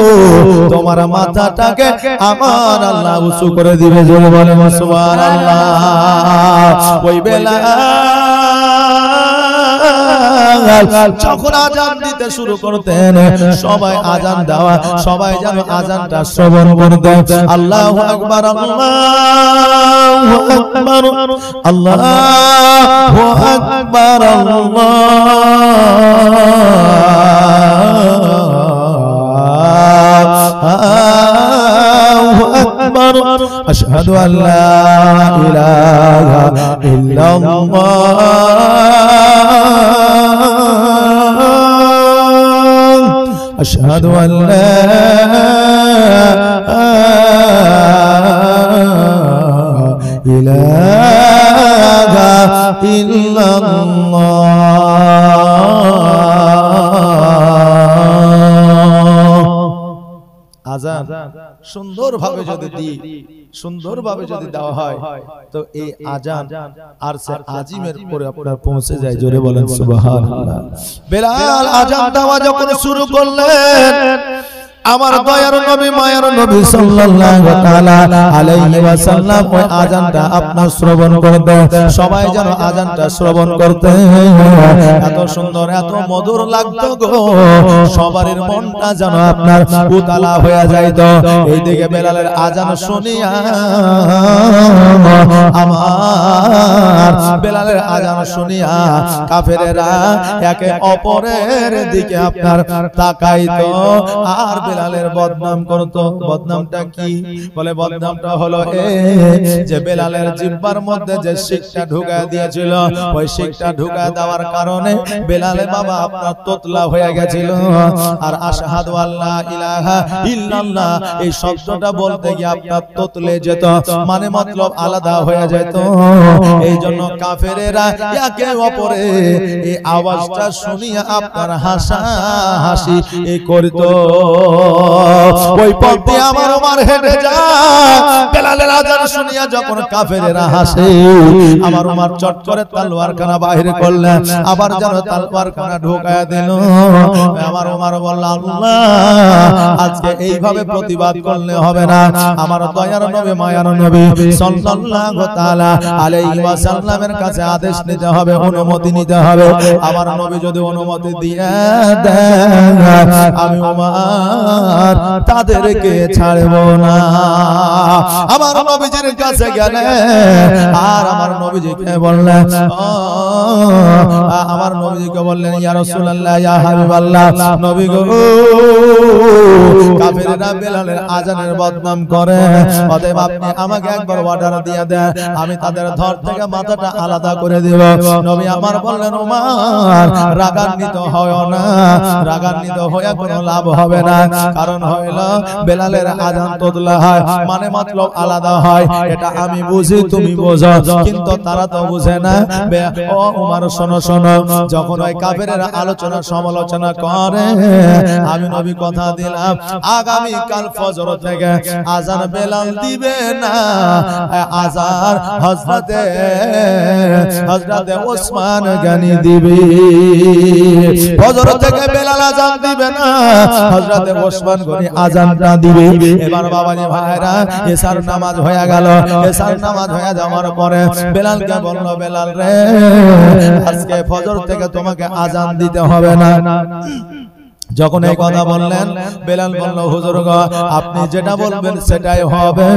তোমার মাথাটাকে আমার আল্লাহ উঁচু করে দিবে। জোরে বলে সুবহানাল্লাহ। ওই বেলাল যখন আজান দিতে শুরু করতেন, সবাই আজান দেওয়া, সবাই যেন আজানটা শ্রবণ করতেন। আল্লাহু আকবার, আল্লাহু আকবার, আল্লাহু আকবার, আল্লাহু আকবার। আকবার আশহাদু আল্লা ইলাহা ইল্লাল্লাহ আশহাদু আল্লা ইলাহা ইল্লাল্লাহ। আযান সুন্দরভাবে যদি দিই, সুন্দরভাবে যদি দেওয়া হয় তো এই আযান আরশে আজিমের পরে আপনার পৌঁছে যায়। জোরে বলেন সুবহানাল্লাহ। বেলাল আযান দেওয়া যখন শুরু করলেন, আমার দয়ার নবী মায়ার নবী সাল্লাল্লাহু তাআলা আলাইহি ওয়াসাল্লাম ওই আযানটা আপনার শ্রবণ করতে, সবাই যেন আযানটা শ্রবণ করতে, এত সুন্দর এত মধুর লাগতো গো, সবারই মনটা যেন আপনার উতালা হয়ে যাইতো। এইদিকে বেলালের আযান শুনিয়া আমার বেলালের আযান শুনিয়া কাফেরেরা একে অপরের দিকে আপনার তাকাইতো আর বেলালের বদনাম করতো। বদনামটা কি? বলে বদনামটা হলো যে বেলালের জিহ্বার মধ্যে যে শিকটা ঢুকায় দিয়েছিল, ওই শিকটা ঢুকায় দেওয়ার কারণে বেলালে বাবা আপনার তোতলা হয়ে গেছিল। আর আশহাদু আল্লা ইলাহা ইল্লাল্লাহ এই শব্দটা বলতে গিয়ে আপনার তোতলে যেত, মানে মতলব আলাদা হয়ে যেত। এই জন্য কাফেরেরা একে অপরে এই আওয়াজটা শুনিয়ে আপনার হাসাহাসি করতো। ওই পথে আমার ওমর হেঁটে যায়, বেলালের আযান শুনিয়া যখন কাফেরেরা হাসে, আমার ওমর চট করে তলোয়ারখানা বাহির করলেন, আবার যেন তলোয়ারখানা ঢোকায় দিল। আমার ওমর বলল, আল্লাহ আজকে এইভাবে প্রতিবাদ করলে হবে না, আমার দয়ার নবী মায়ার নবী সাল্লাল্লাহু তাআলা আলাইহি ওয়াসাল্লামের কাছে আদেশ নিতে হবে, অনুমতি নিতে হবে। আমার নবী যদি অনুমতি দিয়ে দেন, আমি ওমর তাদেরকে ছাড়ব না। আমার নবীজির কাছে গেলে আর আমার নবীজিকে বললেন, আমার নবীজিকে বললেন, ইয়া রাসূলুল্লাহ ইয়া হাবিবাল্লাহ, নবী গো কাফেররা বেলালের আযানের বদনাম করে, অতএব আপনি আমাকে একবার অর্ডার দিয়ে দেন, আমি তাদের ধর থেকে মাথাটা আলাদা করে দেব। নবী আমার বললেন, ওমর রাগান্বিত হয় না, রাগান্বিত হয়ে কোনো লাভ হবে না, কারণ হইল বেলালের আযান তোতলা হয়, মানে মতলব আলাদা হয়, এটা আমি বুঝি তুমি বোঝো, কিন্তু তারা তো বুঝে না। ও ওমর শোনো শোনো, যখন ওই কাফেরেরা আলোচনা সমালোচনা করে, আমি নবী কথা দিলাম আগামী কাল ফজর থেকে আযান বেলাল দিবে না, আযান হযরতে ওসমান গনি দিবে। ফজর থেকে বেলাল আযান দিবে না, হযরতে ওসমান গনি আযানটা দিবে। এবার বাবাজি ভাইরা এশার নামাজ হয়ে গেল, এশার নামাজ হয়ে যাওয়ার পরে বেলালকে বলল, বেলাল রে আজকে ফজর থেকে তোমাকে আযান দিতে হবে না। যখন এই কথা বললেন, বেলাল বলল, হুজুর গো আপনি যেটা বলবেন সেটাই হবে।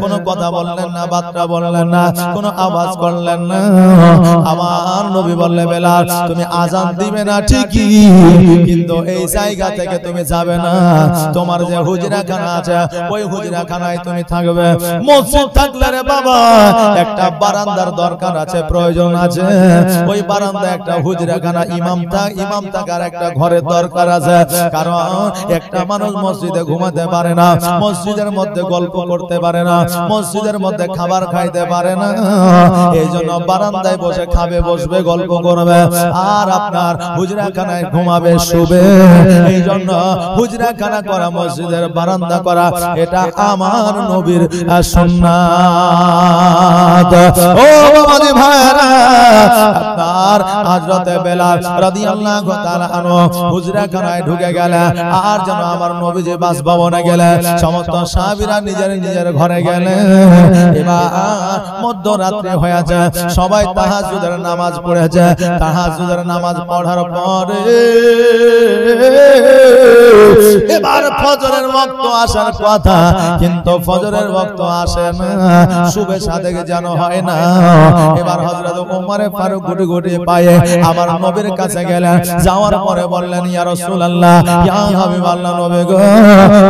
কোনো কথা বললেন না, বার্তা বললেন না, কোনো আওয়াজ করলেন না। আমার নবী বললেন, বেলাল তুমি আযান দিবে না ঠিকই, কিন্তু এই জায়গা থেকে তুমি যাবে না, তোমার যে হুজরাখানা আছে ওই হুজরাখানায় তুমি থাকবে। মসজিদ থাকলে রে বাবা একটা বারান্দার দরকার আছে, প্রয়োজন আছে, ওই বারান্দা একটা হুজরাখানা ইমাম থাকার একটা ঘরের দরকার আছে। কারণ একটা মানুষ মসজিদে ঘুমাতে পারে না, মসজিদের মধ্যে গল্প করতে পারে না, মসজিদের মধ্যে খাবার খাইতে পারে না, এই জন্য বারান্দায় বসে খাবে, বসবে, গল্প করবে, আর আপনার হুজরাখানায় ঘুমাবে, শুবে। এই জন্য হুজরাখানা করা, মসজিদের বারান্দা করা, এটা আমার নবীর সুন্নাত। ও বাবাজি ভাইরা, আপনার হযরতে বেলাল রাদিয়াল্লাহু তাআলা আনহু হুজরাখানায় ঢুকে গেলেন, আর যেন আমার নবীজি বাসভবনে গেলেন, সমস্ত সাহাবীরা নিজের নিজের ঘরে গেলেন। এবার মধ্যরাত্রি হয়েছে, সবাই তাহাজ্জুদের নামাজ পড়েছে। তাহাজ্জুদের নামাজ পড়ার পরে এবার ফজরের ওয়াক্ত আসার কথা, কিন্তু ফজরের ওয়াক্ত আসে না, শুভে সাদেক যেন হয় না। এবার হযরত ওমর ফারুক গুটি গুটি পায়ে আমার নবীর কাছে গেলেন, যাওয়ার পরে বললেন, ইয়া রাসূলুল্লাহ রাসূলুল্লাহ ইয়া হাবিবাল্লাহ নবী গো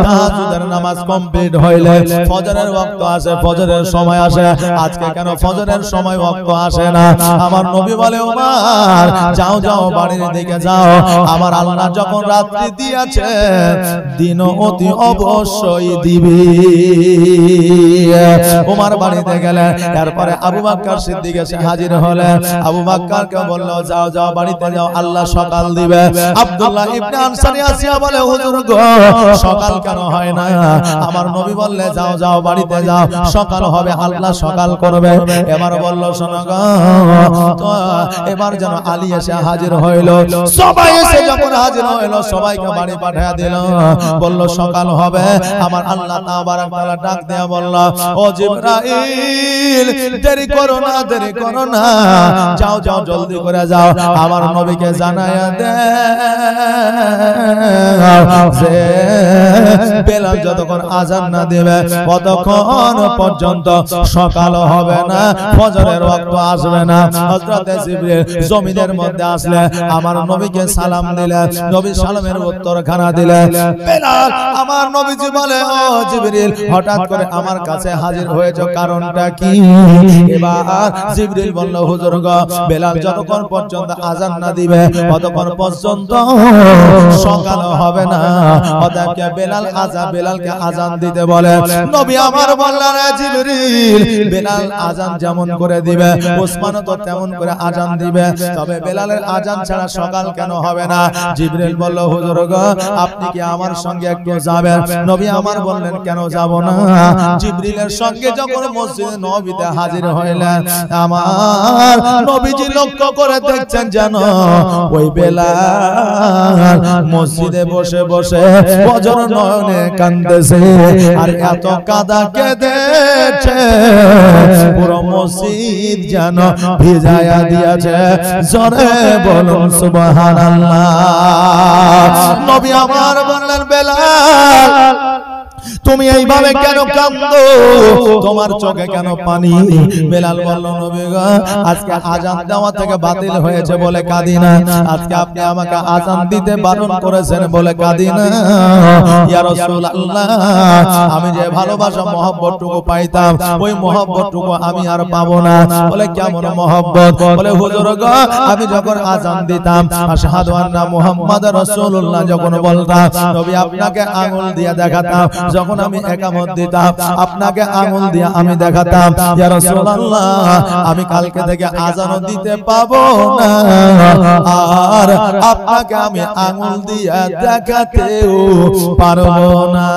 তাহাজ্জুদের নামাজ কমপ্লিট হইলে ফজরের ওয়াক্ত আসে ফজরের সময় আসে আজকে কেন ফজরের সময় ওয়াক্ত আসে না আমার নবী বলে ওমর যাও যাও বাড়ির দিকে যাও আমার আল্লাহ যখন রাত্রি দিয়েছে দিন অতি অবশ্যই দিবে ওমর বাড়িতে গেলেন তারপরে আবু বকর সিদ্দিক এসে হাজির হলেন আবু বকরকে বলল যাও যাও বাড়িতে যাও আল্লাহ সকাল দিবে আব্দুল্লাহ ইবনে আনসারী আসিয়া বলে হুজুর গো সকাল কেন হয় না আমার নবী বললে যাও যাও বাড়িতে যাও সকাল হবে আল্লাহ সকাল করবে এবার বলল শোনো গো তো এবার যেন আলী এসে হাজির হইল সবাই এসে যখন হাজির হইল সবাইকে বাড়ি পাঠিয়ে দিল বলল সকাল হবে আমার আল্লাহ তাবারক তাআলা ডাক দেয়া বলল ও জিবরাইল দেরি করো না যাও যাও জলদি করে যাও আমার নবীকে জানায়া দে যে বেলাল যতক্ষণ আযান না দিবে ততক্ষণ পর্যন্ত সকাল হবে না ফজরের ওয়াক্ত আসবে না হযরত জিবরিল জমিনের মধ্যে আসলে আমার নবীকে সালাম দিলেন নবী সালামের উত্তরখানা দিলেন বেলাল আমার নবীজি বলে ও জিবরিল হঠাৎ করে আমার কাছে হাজির হয়েছে কারণটা কি এবার জিবরিল বলল হুজুর গো বেলাল যতক্ষণ পর্যন্ত আযান না দিবে ততক্ষণ পর্যন্ত সকাল হবে না অতএব বেলালকে আযান দিতে বলে নবী আমার বললেন জিবরিল বেলাল আযান যেমন করে দিবে ওসমানও তো তেমন করে আযান দিবে তবে বেলালের আযান ছাড়া সকাল কেন হবে না জিবরিল বলল হুজুর গো আপনি কি আমার সঙ্গে একটু যাবেন নবী আমার বললেন কেন যাব না জিবরিলের সঙ্গে যখন মসজিদে নববীতে হাজির হইলেন আমার নবীজি লক্ষ্য করে দেখছেন যেন ওই বেলাল মসজিদে বসে বসে ফজর নয়নে কাঁদতেছে আর এত কাঁদা কেঁদেছে পুরো মসজিদ যেন ভিজায়া দিয়েছে জোরে বলুন সুবহানাল্লাহ নবী আমার বললেন বেলাল তুমি এইভাবে কেন কাঁদো তোমার চোখে কেন পানি বেলাল বলল নবী গো আজকে আযান দেওয়া থেকে বাতিল হয়েছে বলে কাঁদি না আজকে আপনি আমাকে আযান দিতে বারণ করেছেন বলে কাঁদি না ইয়া রাসূলুল্লাহ আমি যে ভালোবাসা মহব্বতটুকু পাইতাম ওই মহব্বতটুকু আমি আর পাবো না বলে কেমন মহব্বত বলে হুজুর গো আমি যখন আযান দিতাম আশহাদু আন্না মুহাম্মাদুর রাসূলুল্লাহ যখন বলতাম নবী আপনাকে আঙ্গুল দিয়ে দেখাতাম যখন আমি একামত দিতাম আপনাকে আঙ্গুল দিয়ে আমি দেখাতাম ইয়া রাসূলুল্লাহ আমি কালকে থেকে আযান দিতে পাবো না আর আপনাকে আমি আঙ্গুল দিয়ে দেখাতেও পারবো না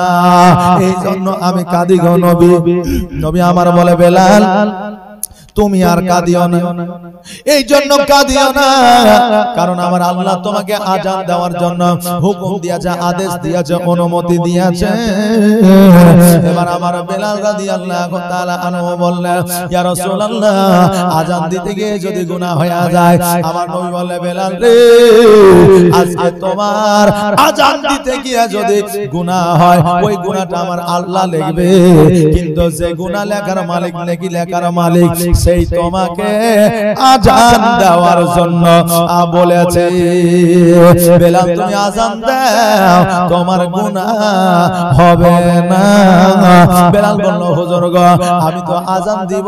এইজন্য আমি কাঁদি গো নবী আমার বলে বেলাল তুমি আর কাঁদিও না এই জন্য কাঁদিও না কারণ আমার আল্লাহ তোমাকে আযান দেওয়ার জন্য হুকুম দিয়েছে আদেশ দিয়েছে অনুমতি দিয়েছে এবার আমার বেলাল রাদিয়াল্লাহু তাআলা আনহু বললেন ইয়া রাসূলুল্লাহ আযান দিতে গিয়ে যদি গুনাহ হয়ে যায় আমার নবী বলে বেলাল রে আজকে তোমার আযান দিতে গিয়ে যদি গুনাহ হয় ওই গুনাহটা আমার আল্লাহ লিখবে কিন্তু যে গুনাহ লেখার মালিক নেকি লেখার মালিক সেই তোমাকে আযান দেওয়ার জন্য বলেছে বেলাল তুমি আযান দাও তোমার গুনাহ হবে না বেলাল বলল হুজুর গো আমি তো আযান দিব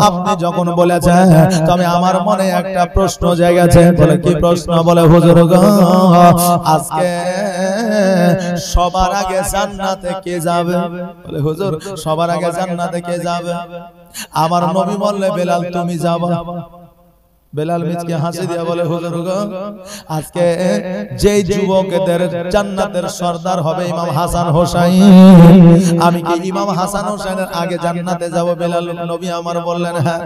আপনি যখন বলেছেন তবে আমার মনে একটা প্রশ্ন জেগেছে বলে কি প্রশ্ন বলে হুজুর গো আজকে সবার আগে জান্নাতে কে যাবে বলে হুজুর সবার আগে জান্নাতে কে যাবে আমার নবী বললে বেলাল তুমি যাবা বেলাল মিচকে হাসি দিয়া বলে হুজুর গো আজকে যেই যুবকদের জান্নাতের সরদার হবে ইমাম হাসান হোসেন আমি কি ইমাম হাসান হোসেনের আগে জান্নাতে যাব বেলাল নবী আমার বললেন হ্যাঁ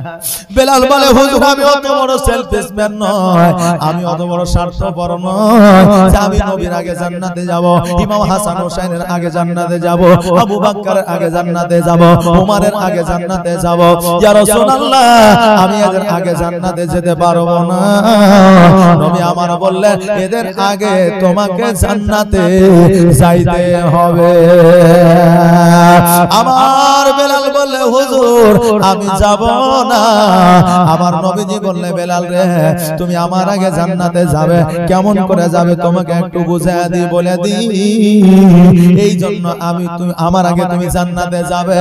বেলাল বলে হুজুর আমি অত বড় সেলফিশম্যান নয় আমি অত বড় স্বার্থপর নয় যে আমি নবীর আগে জান্নাতে যাব ইমাম হাসান হোসেনের আগে জান্নাতে যাব আবু বকরের আগে জান্নাতে যাব ওমরের আগে জান্নাতে যাব ইয়া রাসূলুল্লাহ আমি এদের আগে জান্নাতে যেতে পারবো না। নবী আমার বললেন এদের আগে তোমাকে জান্নাতে যাইতে হবে। আমার বেলাল বললে হুজুর আমি যাব না। আমার নবীজি বললে বেলাল রে তুমি আমার আগে জান্নাতে যাবে, কেমন করে যাবে তোমাকে একটু বুঝায় দি বলে দি। এই জন্য তুমি আমার আগে তুমি জান্নাতে যাবে,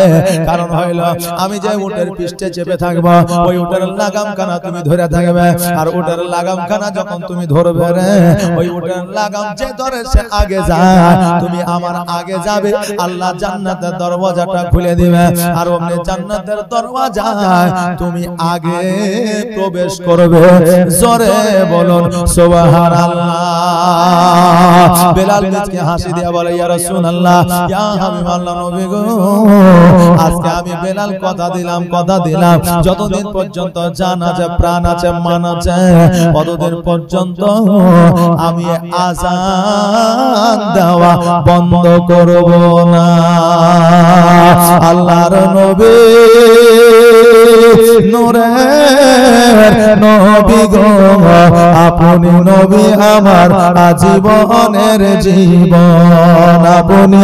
কারণ হইল আমি যে উটের পৃষ্ঠে চেপে থাকবো ওই উটের লাগামখানা তুমি ধরে থাকবে, আর উটের লাগামখানা যখন তুমি ধরবে রে ওই উটের লাগাম যে ধরে সে আগে যায়, তুমি আমার আগে যাবে, আল্লাহ জান্নাতের দরওয়াজাটা খুলে দিবে, আর ওমনি জান্নাতের দরওয়াজায় তুমি আগে প্রবেশ করবে। জোরে বলুন সুবহানাল্লাহ। বেলাল মিচকে হাসি দিয়া বলে ইয়া রাসূলুল্লাহ ইয়া হাবিবাল্লাহ নবী গো, আজকে আমি বেলাল কথা দিলাম যতদিন পর্যন্ত জান আছে প্রাণ আছে মান আছে ততদিন পর্যন্ত আমি আযান দেওয়া বন্ধ করব না। আল্লাহর নবী নূরের নবী গো, আপনি নবী আমার আজীবনের জীবন, আপনি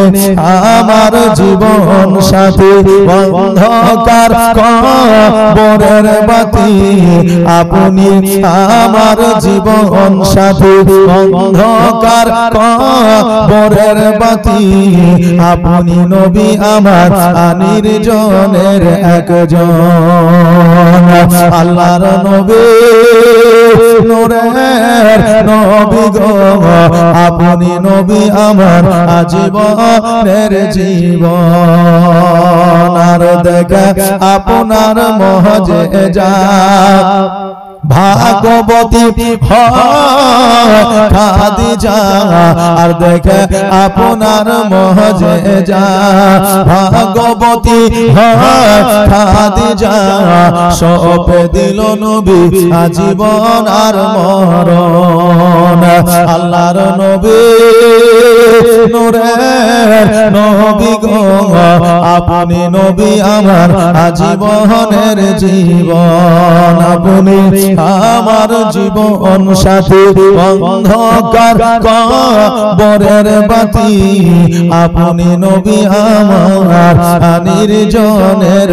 আমার জীবন সাথী, অন্ধকার কবরের বাতি, আপনি আমার জীবন সাথী, অন্ধকার কবরের বাতি, আপনি নবী আমার নির্জনের একজন। আল্লাহর নবী নূরের নবী গো, আপনি নবী আমার আজীবনের জীবন, আর দেখা আপনার মুআজিজা ভাগবতী খাদিজা, আর দেখে আপনার মুআজিজা ভাগবতী খাদিজা, সব দিল নবী আজীবন আর মরণ। আল্লাহর নবী নূরের নবী গো, আপনি নবী আমার আজীবনের জীবন, আপনি আমার জীবন সাথী, অন্ধকার কবরের বাতি, আপনি নবী আমার নির্জনের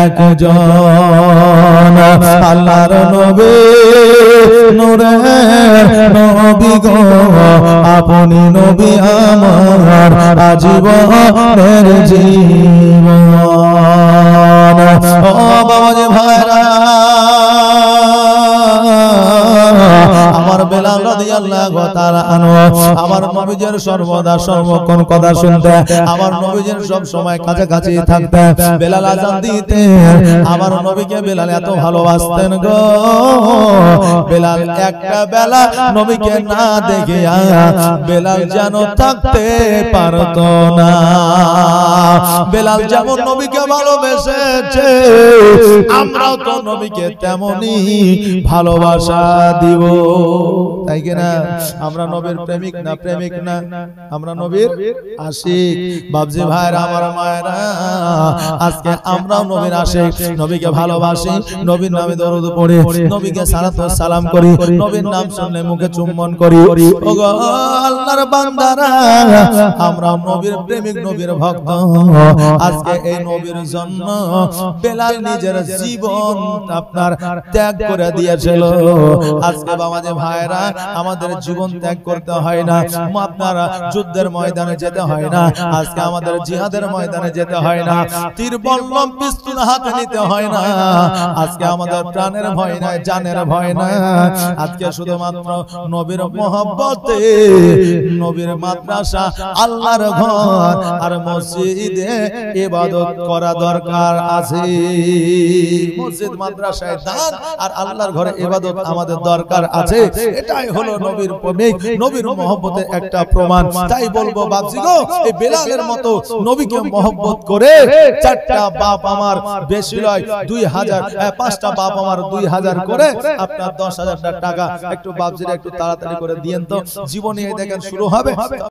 একজন। আল্লাহর নবী নূরের নবী গো, আপনি নবী আমার আজীবনের জীবন। ও বাবাজি ভাইরা, আমার বেলাল রাদিয়াল্লাহু তাআলা আনহু আমার নবীজির সর্বদা সর্বক্ষণ কথা শুনতে, আমার নবীজির সব সময় কাছাকাছি থাকতে। বেলাল আযান দিতে আমার নবীকে বেলাল এত ভালোবাসতেন গো, বেলাল একটা বেলা নবীকে না দেখে বেলাল যেন থাকতে পারতো না। বেলাল যেমন নবীকে ভালোবেসেছে আমরাও তো নবীকে তেমনি ভালোবাসা দিব, তাই কিনা? আমরা নবীর প্রেমিক না প্রেমিক না, আমরা নবীর আশিক। বাবজি ভাইরা আমার মায়েরা, আজকে আমরাও নবীর আশিক, নবীকে ভালোবাসি, নবীর নামে দরুদ পড়ি, নবীকে সালাত ও সালাম করি, নবীর নাম শুনলে মুখে চুম্বন করি। ওগো আল্লাহর বান্দারা, আমরা নবীর প্রেমিক নবীর ভক্ত। আজকে এই নবীর জন্য বেলাল নিজের জীবন আপনার ত্যাগ করে দিয়েছিল। আজকে বাবাজি ভাইরা, আমাদের জীবন ত্যাগ করতে হয় না, আপনারা যুদ্ধের ময়দানে যেতে হয় না, আজকে আমাদের জিহাদের ময়দানে যেতে হয় না, তীর বল্লম পিস্তল হাতে নিতে হয় না, আজকে আমাদের প্রাণের ভয় নাই, জানের ভয় নাই। আজকে শুধুমাত্র নবীর মহব্বতে নবীর মাদ্রাসা, আল্লাহর ঘর আর মসজিদে ইবাদত করা দরকার আছে। মসজিদ মাদ্রাসায় দান আর আল্লাহর ঘরে ইবাদত আমাদের দরকার আছে। এটাই হলো নবীর প্রেমিক, নবীর মহব্বতের একটা প্রমাণ। তাই বলবো বাপজি গো, এই বেলালের মতো নবীকে মহব্বত করে চারটা বাপ আমার বেশি নয় 2000, 5টা বাপ আমার 2000 করে আপনার 10,000 টাকা একটু বাপজিরা একটু তাড়াতাড়ি করে দিয়েন তো। জীবনে দেখেন শুরু হবে।